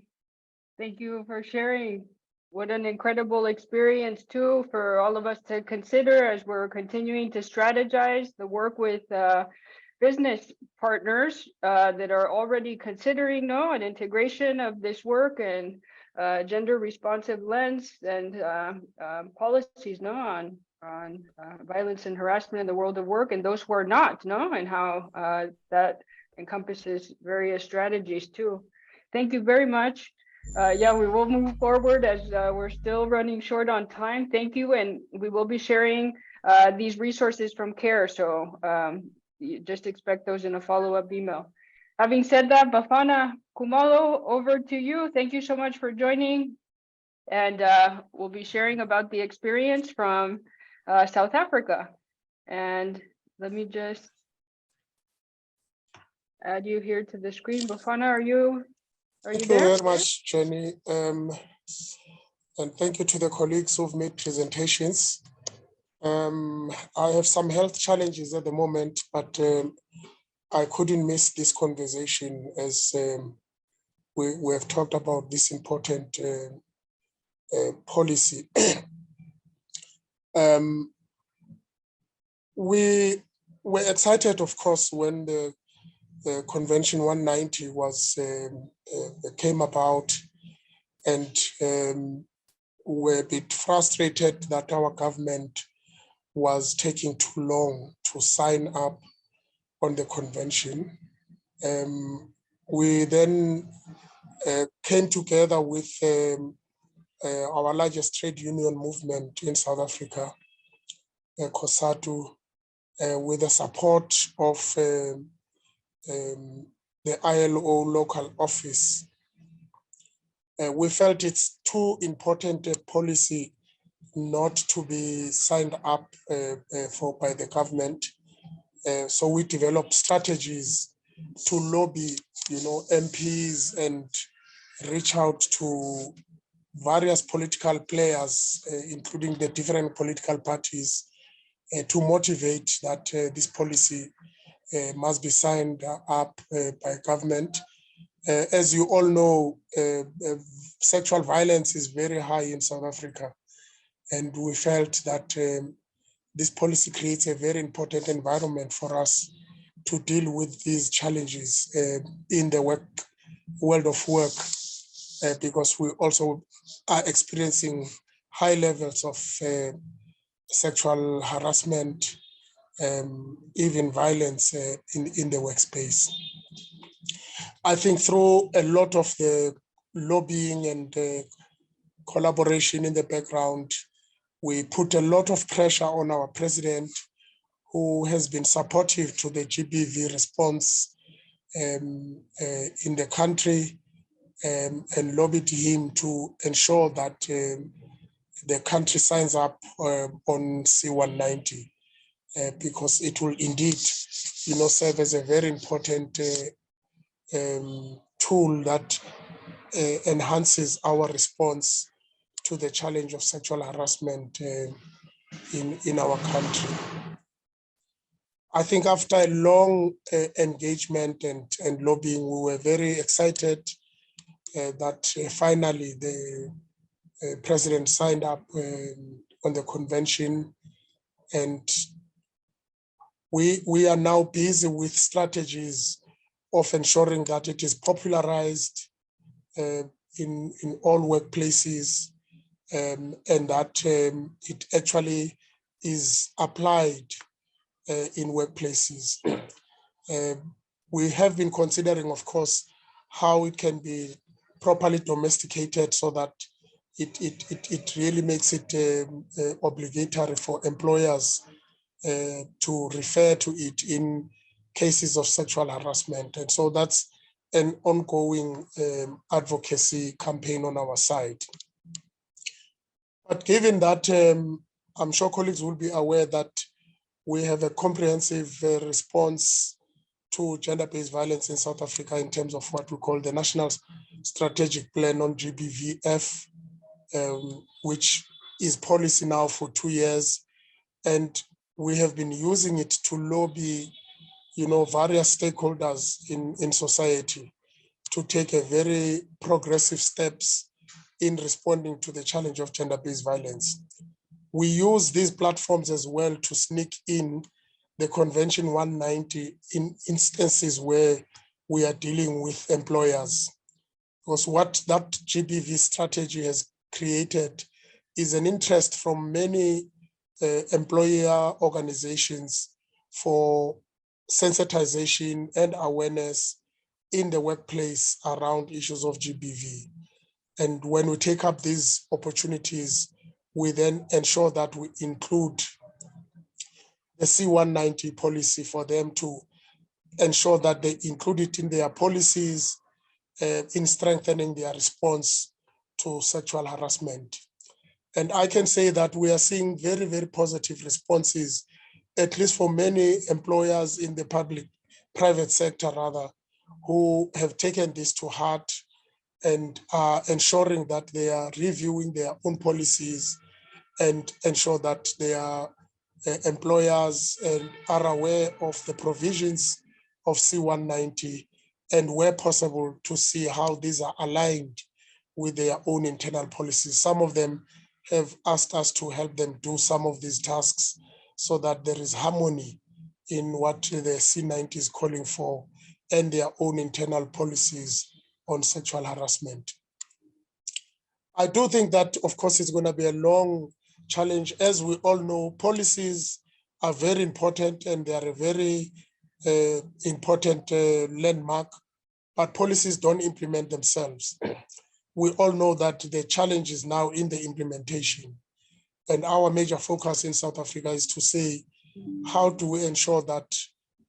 Thank you for sharing. What an incredible experience too for all of us to consider as we're continuing to strategize the work with business partners that are already considering an integration of this work and gender responsive lens and policies, no, on violence and harassment in the world of work, and those who are not, no, and how that encompasses various strategies too. Thank you very much. Yeah, we will move forward as we're still running short on time. Thank you, and we will be sharing these resources from CARE, so you just expect those in a follow-up email. Having said that, Bafana Kumalo, over to you. Thank you so much for joining, and we'll be sharing about the experience from South Africa. And let me just add you here to the screen. Bafana, are you there? Thank you very much, Jenny. And thank you to the colleagues who've made presentations. I have some health challenges at the moment, but I couldn't miss this conversation as we have talked about this important policy. We were excited, of course, when the Convention 190 was came about, and were a bit frustrated that our government was taking too long to sign up on the convention. We then came together with our largest trade union movement in South Africa, COSATU, with the support of the ILO local office. We felt it's too important a policy not to be signed up for by the government. So we developed strategies to lobby, MPs and reach out to various political players, including the different political parties, to motivate that this policy must be signed up by government. As you all know, sexual violence is very high in South Africa, and we felt that this policy creates a very important environment for us to deal with these challenges in the world of work, because we also are experiencing high levels of sexual harassment, even violence in the workspace. I think through a lot of the lobbying and collaboration in the background, we put a lot of pressure on our president, who has been supportive to the GBV response in the country, and lobbied him to ensure that the country signs up on C190, because it will indeed, serve as a very important tool that enhances our response to the challenge of sexual harassment in our country. I think after a long engagement and lobbying, we were very excited that finally the president signed up on the convention, and we are now busy with strategies of ensuring that it is popularized in all workplaces, and that it actually is applied in workplaces. We have been considering, of course, how it can be properly domesticated so that it really makes it obligatory for employers to refer to it in cases of sexual harassment. And so that's an ongoing advocacy campaign on our side. But given that, I'm sure colleagues will be aware that we have a comprehensive response to gender-based violence in South Africa in terms of what we call the National Strategic Plan on GBVF, which is policy now for 2 years. And we have been using it to lobby, various stakeholders in society to take a very progressive steps in responding to the challenge of gender-based violence. We use these platforms as well to sneak in the Convention 190 in instances where we are dealing with employers. because what that GBV strategy has created is an interest from many employer organizations for sensitization and awareness in the workplace around issues of GBV. And when we take up these opportunities, we then ensure that we include the C190 policy for them to ensure that they include it in their policies in strengthening their response to sexual harassment. And I can say that we are seeing very, very positive responses, at least for many employers in the private sector rather, who have taken this to heart and are ensuring that they are reviewing their own policies and ensure that their employers are aware of the provisions of C190 and where possible to see how these are aligned with their own internal policies. Some of them have asked us to help them do some of these tasks so that there is harmony in what the C90 is calling for and their own internal policies on sexual harassment. I do think that, of course, it's going to be a long challenge. As we all know, policies are very important and they are a very important landmark, but policies don't implement themselves. We all know that the challenge is now in the implementation. And our major focus in South Africa is to say, how do we ensure that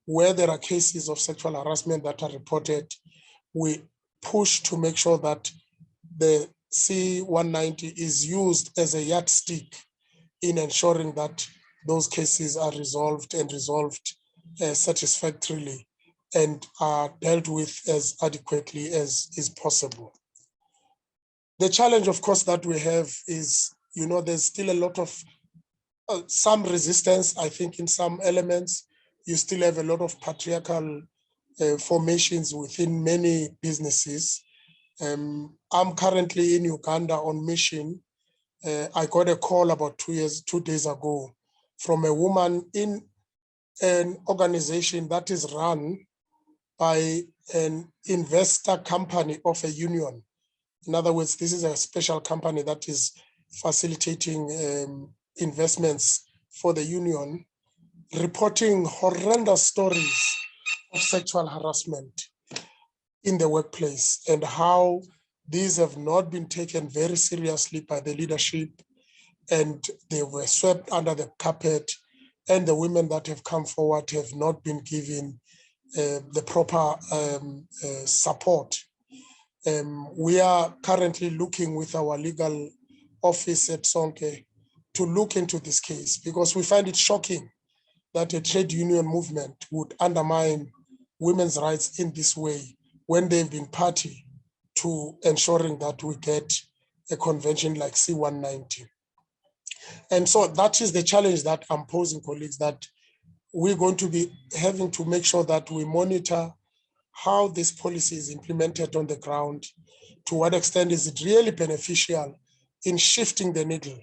where there are cases of sexual harassment that are reported, we push to make sure that the C190 is used as a yardstick in ensuring that those cases are resolved and resolved satisfactorily and are dealt with as adequately as is possible. The challenge, of course, that we have is, there's still a lot of some resistance, I think, in some elements. You still have a lot of patriarchal formations within many businesses. I'm currently in Uganda on mission. I got a call about 2 days ago from a woman in an organization that is run by an investor company of a union. In other words, this is a special company that is facilitating investments for the union, reporting horrendous stories of sexual harassment in the workplace and how these have not been taken very seriously by the leadership and they were swept under the carpet, and the women that have come forward have not been given the proper support. We are currently looking with our legal office at Sonke to look into this case because we find it shocking that a trade union movement would undermine women's rights in this way when they've been party to ensuring that we get a convention like C190. And so that is the challenge that I'm posing, colleagues, that we're going to be having to make sure that we monitor how this policy is implemented on the ground. To what extent is it really beneficial in shifting the needle?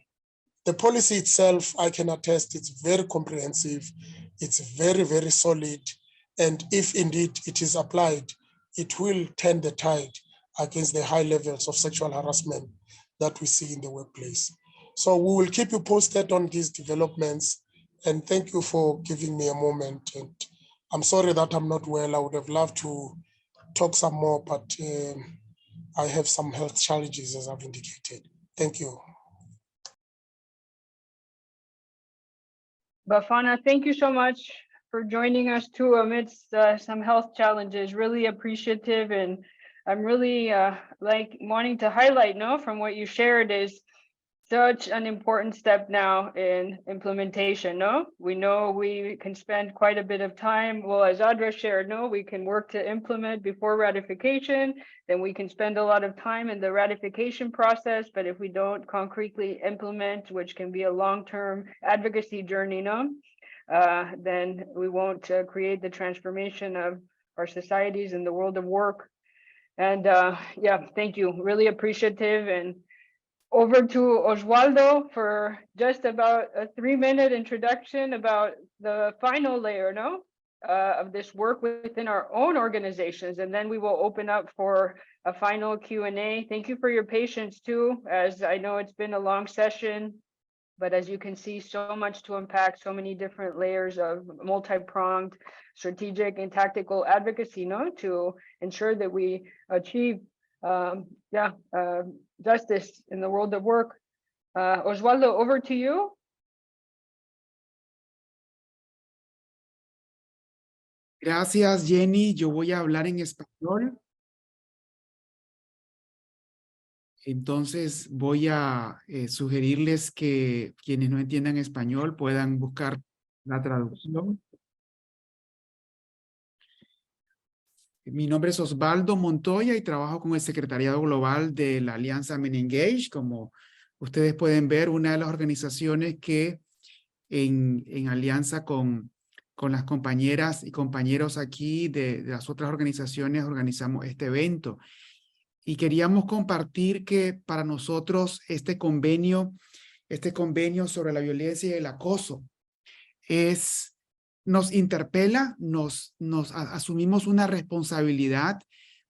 The policy itself, I can attest, it's very comprehensive. It's very, very solid. And if indeed it is applied, it will turn the tide against the high levels of sexual harassment that we see in the workplace. So we will keep you posted on these developments. And thank you for giving me a moment. And I'm sorry that I'm not well. I would have loved to talk some more, but I have some health challenges as I've indicated. Thank you. Bafana, thank you so much for joining us too amidst some health challenges. Really appreciative, and I'm really wanting to highlight, from what you shared is such an important step now in implementation, We know we can spend quite a bit of time. Well, as Ardra shared, we can work to implement before ratification, then we can spend a lot of time in the ratification process, but if we don't concretely implement, which can be a long-term advocacy journey, then we won't create the transformation of our societies and the world of work. And yeah, thank you, really appreciative. And over to Oswaldo for just about a 3-minute introduction about the final layer, of this work within our own organizations, and then we will open up for a final Q&A. Thank you for your patience too, as I know it's been a long session, but as you can see, so much to unpack, so many different layers of multi-pronged strategic and tactical advocacy, to ensure that we achieve justice in the world of work. Osvaldo, over to you. Gracias, Jenny. Yo voy a hablar en español. Entonces voy a sugerirles que quienes no entiendan español puedan buscar la traducción. Mi nombre es Osvaldo Montoya y trabajo con el Secretariado Global de la Alianza MenEngage. Como ustedes pueden ver, una de las organizaciones que en alianza con las compañeras y compañeros aquí de las otras organizaciones organizamos este evento. Y queríamos compartir que para nosotros este convenio sobre la violencia y el acoso nos interpela, asumimos una responsabilidad.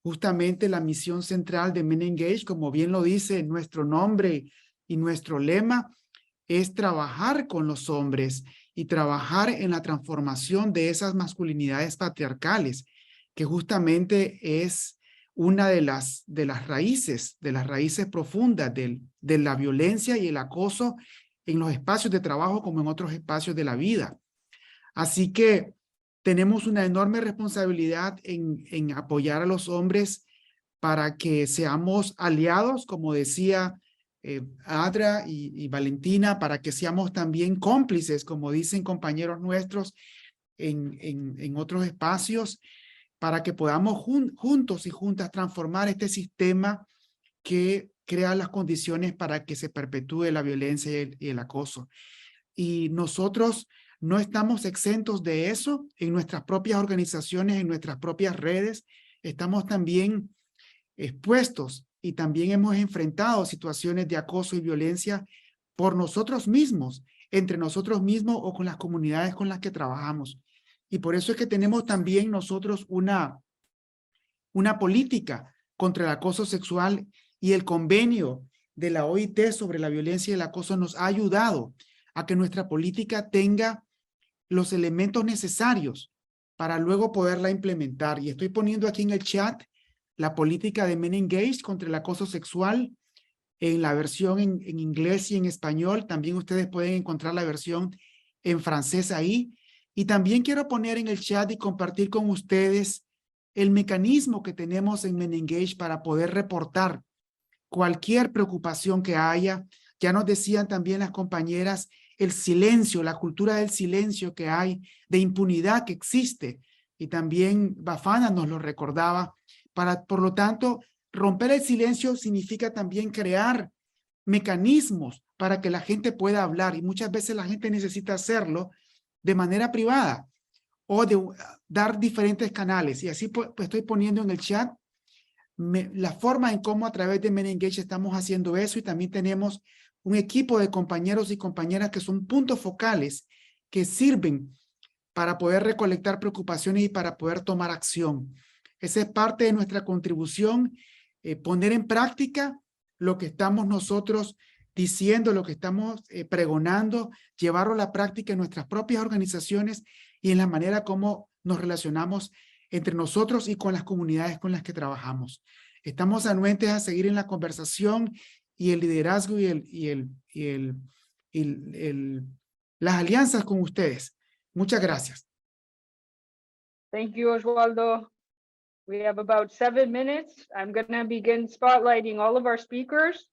Justamente la misión central de MenEngage, como bien lo dice nuestro nombre y nuestro lema, es trabajar con los hombres y trabajar en la transformación de esas masculinidades patriarcales, que justamente es una de las raíces profundas de la violencia y el acoso en los espacios de trabajo como en otros espacios de la vida. Así que tenemos una enorme responsabilidad en apoyar a los hombres para que seamos aliados, como decía Ardra y Valentina, para que seamos también cómplices, como dicen compañeros nuestros en otros espacios, para que podamos juntos y juntas transformar este sistema que crea las condiciones para que se perpetúe la violencia y el acoso. Y nosotros no estamos exentos de eso en nuestras propias organizaciones, en nuestras propias redes. Estamos también expuestos y también hemos enfrentado situaciones de acoso y violencia por nosotros mismos, entre nosotros mismos o con las comunidades con las que trabajamos. Y por eso es que tenemos también nosotros una política contra el acoso sexual, y el convenio de la OIT sobre la violencia y el acoso nos ha ayudado a que nuestra política tenga los elementos necesarios para luego poderla implementar. Y estoy poniendo aquí en el chat la política de MenEngage contra el acoso sexual en la versión en inglés y en español. También ustedes pueden encontrar la versión en francés ahí. Y también quiero poner en el chat y compartir con ustedes el mecanismo que tenemos en MenEngage para poder reportar cualquier preocupación que haya. Ya nos decían también las compañeras el silencio, la cultura del silencio que hay, de impunidad que existe. Y también Bafana nos lo recordaba. Por lo tanto, romper el silencio significa también crear mecanismos para que la gente pueda hablar. Y muchas veces la gente necesita hacerlo de manera privada o de dar diferentes canales. Y así pues estoy poniendo en el chat la forma en cómo a través de MenEngage estamos haciendo eso, y también tenemos un equipo de compañeros y compañeras que son puntos focales que sirven para poder recolectar preocupaciones y para poder tomar acción. Esa es parte de nuestra contribución, poner en práctica lo que estamos nosotros diciendo, lo que estamos pregonando, llevarlo a la práctica en nuestras propias organizaciones y en la manera como nos relacionamos entre nosotros y con las comunidades con las que trabajamos. Estamos anuentes a seguir en la conversación y el liderazgo las alianzas con ustedes. Muchas gracias. Thank you, Osvaldo. We have about 7 minutes. I'm going to begin spotlighting all of our speakers.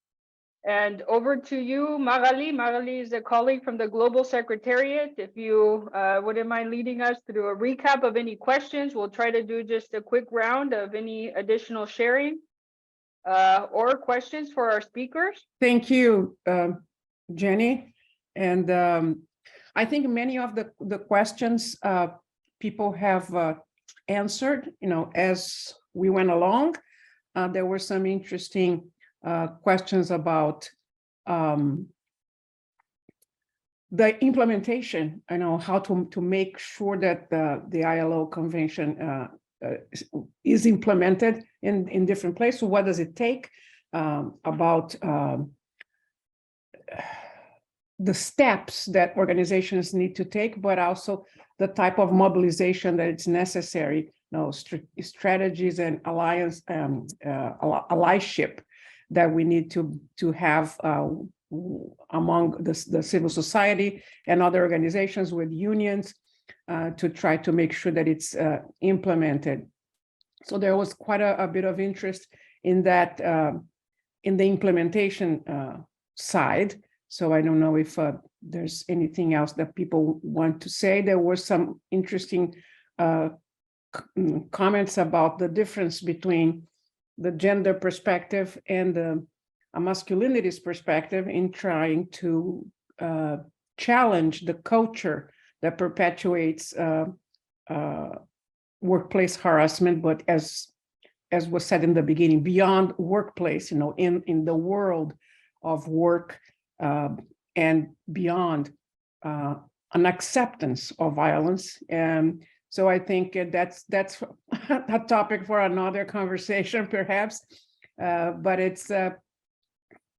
And over to you, Magali. Magali is a colleague from the Global Secretariat. If you wouldn't mind leading us through a recap of any questions, we'll try to do just a quick round of any additional sharing or questions for our speakers. Thank you, Jenny. And I think many of the questions people have answered, as we went along. There were some interesting questions about the implementation, how to make sure that the ILO Convention is implemented in different places. What does it take? About the steps that organizations need to take, but also the type of mobilization that it's necessary, strategies and allyship that we need to have among the civil society and other organizations with unions to try to make sure that it's implemented. So there was quite a bit of interest in that, in the implementation side. So I don't know if there's anything else that people want to say. There were some interesting comments about the difference between the gender perspective and the masculinities perspective in trying to challenge the culture that perpetuates workplace harassment, but as was said in the beginning, beyond workplace, in the world of work, and beyond an acceptance of violence. And so I think that's a topic for another conversation, perhaps. But it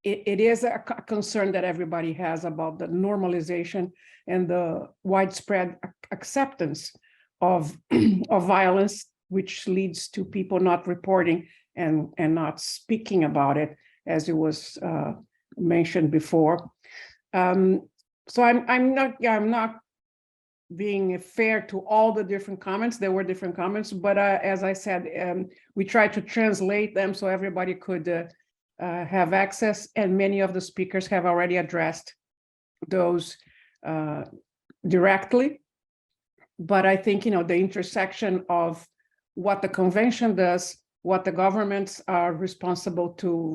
is a concern that everybody has about the normalization and the widespread acceptance of violence, which leads to people not reporting and not speaking about it, as it was mentioned before. So I'm not being fair to all the different comments. There were different comments, but as I said, we tried to translate them so everybody could have access, and many of the speakers have already addressed those directly. But I think, the intersection of what the convention does, what the governments are responsible to,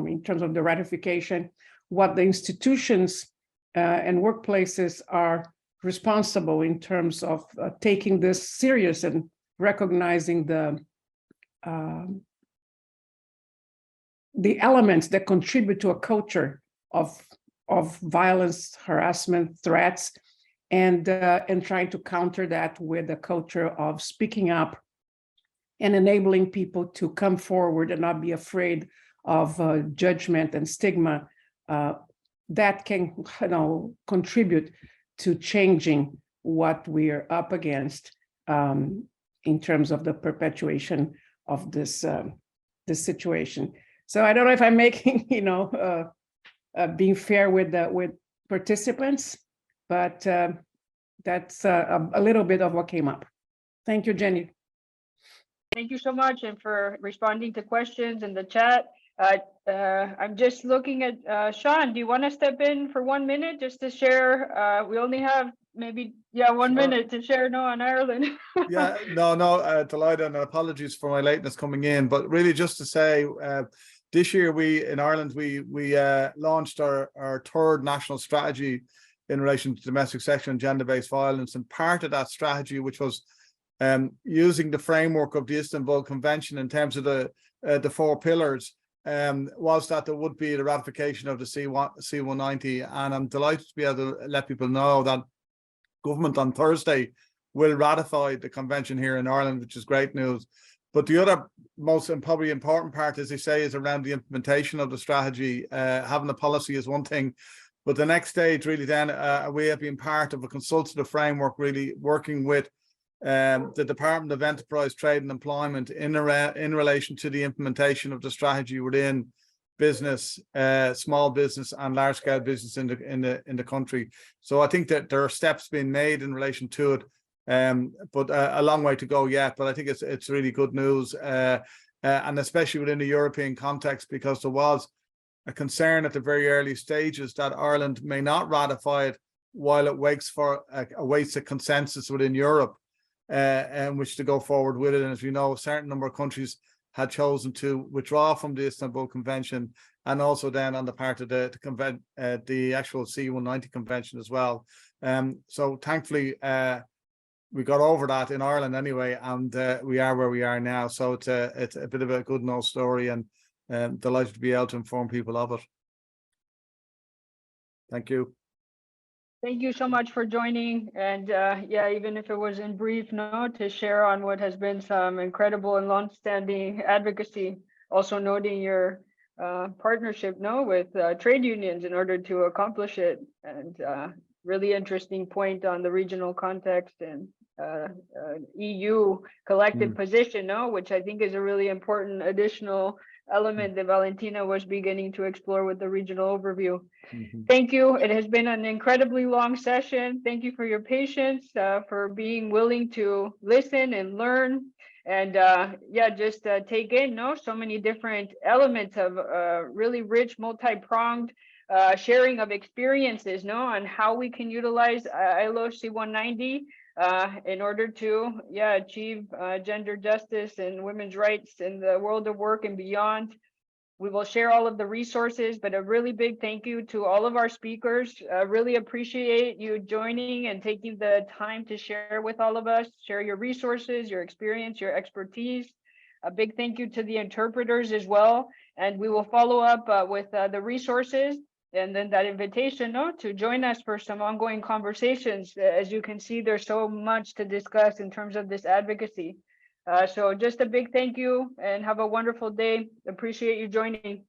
in terms of the ratification, what the institutions and workplaces are responsible in terms of taking this serious and recognizing the elements that contribute to a culture of violence, harassment, threats, and trying to counter that with a culture of speaking up and enabling people to come forward and not be afraid of judgment and stigma that can contribute to changing what we are up against in terms of the perpetuation of this situation. So I don't know if I'm making, being fair with participants, but that's a little bit of what came up. Thank you, Jenny. Thank you so much, and for responding to questions in the chat. I'm just looking at Sean. Do you want to step in for 1 minute just to share? We only have maybe 1 minute to share on Ireland. Delighted, and apologies for my lateness coming in, but really just to say, this year in Ireland we launched our third national strategy in relation to domestic, sexual and gender-based violence, and part of that strategy, which was using the framework of the Istanbul Convention in terms of the 4 pillars, was that there would be the ratification of the C190, and I'm delighted to be able to let people know that government on Thursday will ratify the convention here in Ireland, which is great news. But the other most and probably important part, as they say, is around the implementation of the strategy. Having the policy is one thing, but the next stage really then, we have been part of a consultative framework, really working with the Department of Enterprise, Trade and Employment in relation to the implementation of the strategy within business, small business and large scale business in the country. So I think that there are steps being made in relation to it, but a long way to go yet. But I think it's really good news, and especially within the European context, because there was a concern at the very early stages that Ireland may not ratify it while it awaits a consensus within Europe, and which to go forward with it. And as we know, a certain number of countries had chosen to withdraw from the Istanbul Convention, and also then on the part of the actual C190 convention as well. So thankfully, we got over that in Ireland anyway, and we are where we are now. So it's a bit of a good news story, and delighted to be able to inform people of it. Thank you. Thank you so much for joining. And yeah, even if it was in brief, no, to share on what has been some incredible and longstanding advocacy, also noting your partnership, no, with trade unions in order to accomplish it. And really interesting point on the regional context and EU collective position, no, which I think is a really important additional element that Valentina was beginning to explore with the regional overview. Thank you. It has been an incredibly long session. Thank you for your patience, for being willing to listen and learn, and yeah, just take in, no, so many different elements of really rich, multi-pronged sharing of experiences, no, on how we can utilize ILO C190 in order to, yeah, achieve gender justice and women's rights in the world of work and beyond. We will share all of the resources, but a really big thank you to all of our speakers. Really appreciate you joining and taking the time to share with all of us, share your resources, your experience, your expertise. A big thank you to the interpreters as well. And we will follow up with the resources and then that invitation, no, to join us for some ongoing conversations. As you can see, there's so much to discuss in terms of this advocacy. So just a big thank you and have a wonderful day. Appreciate you joining.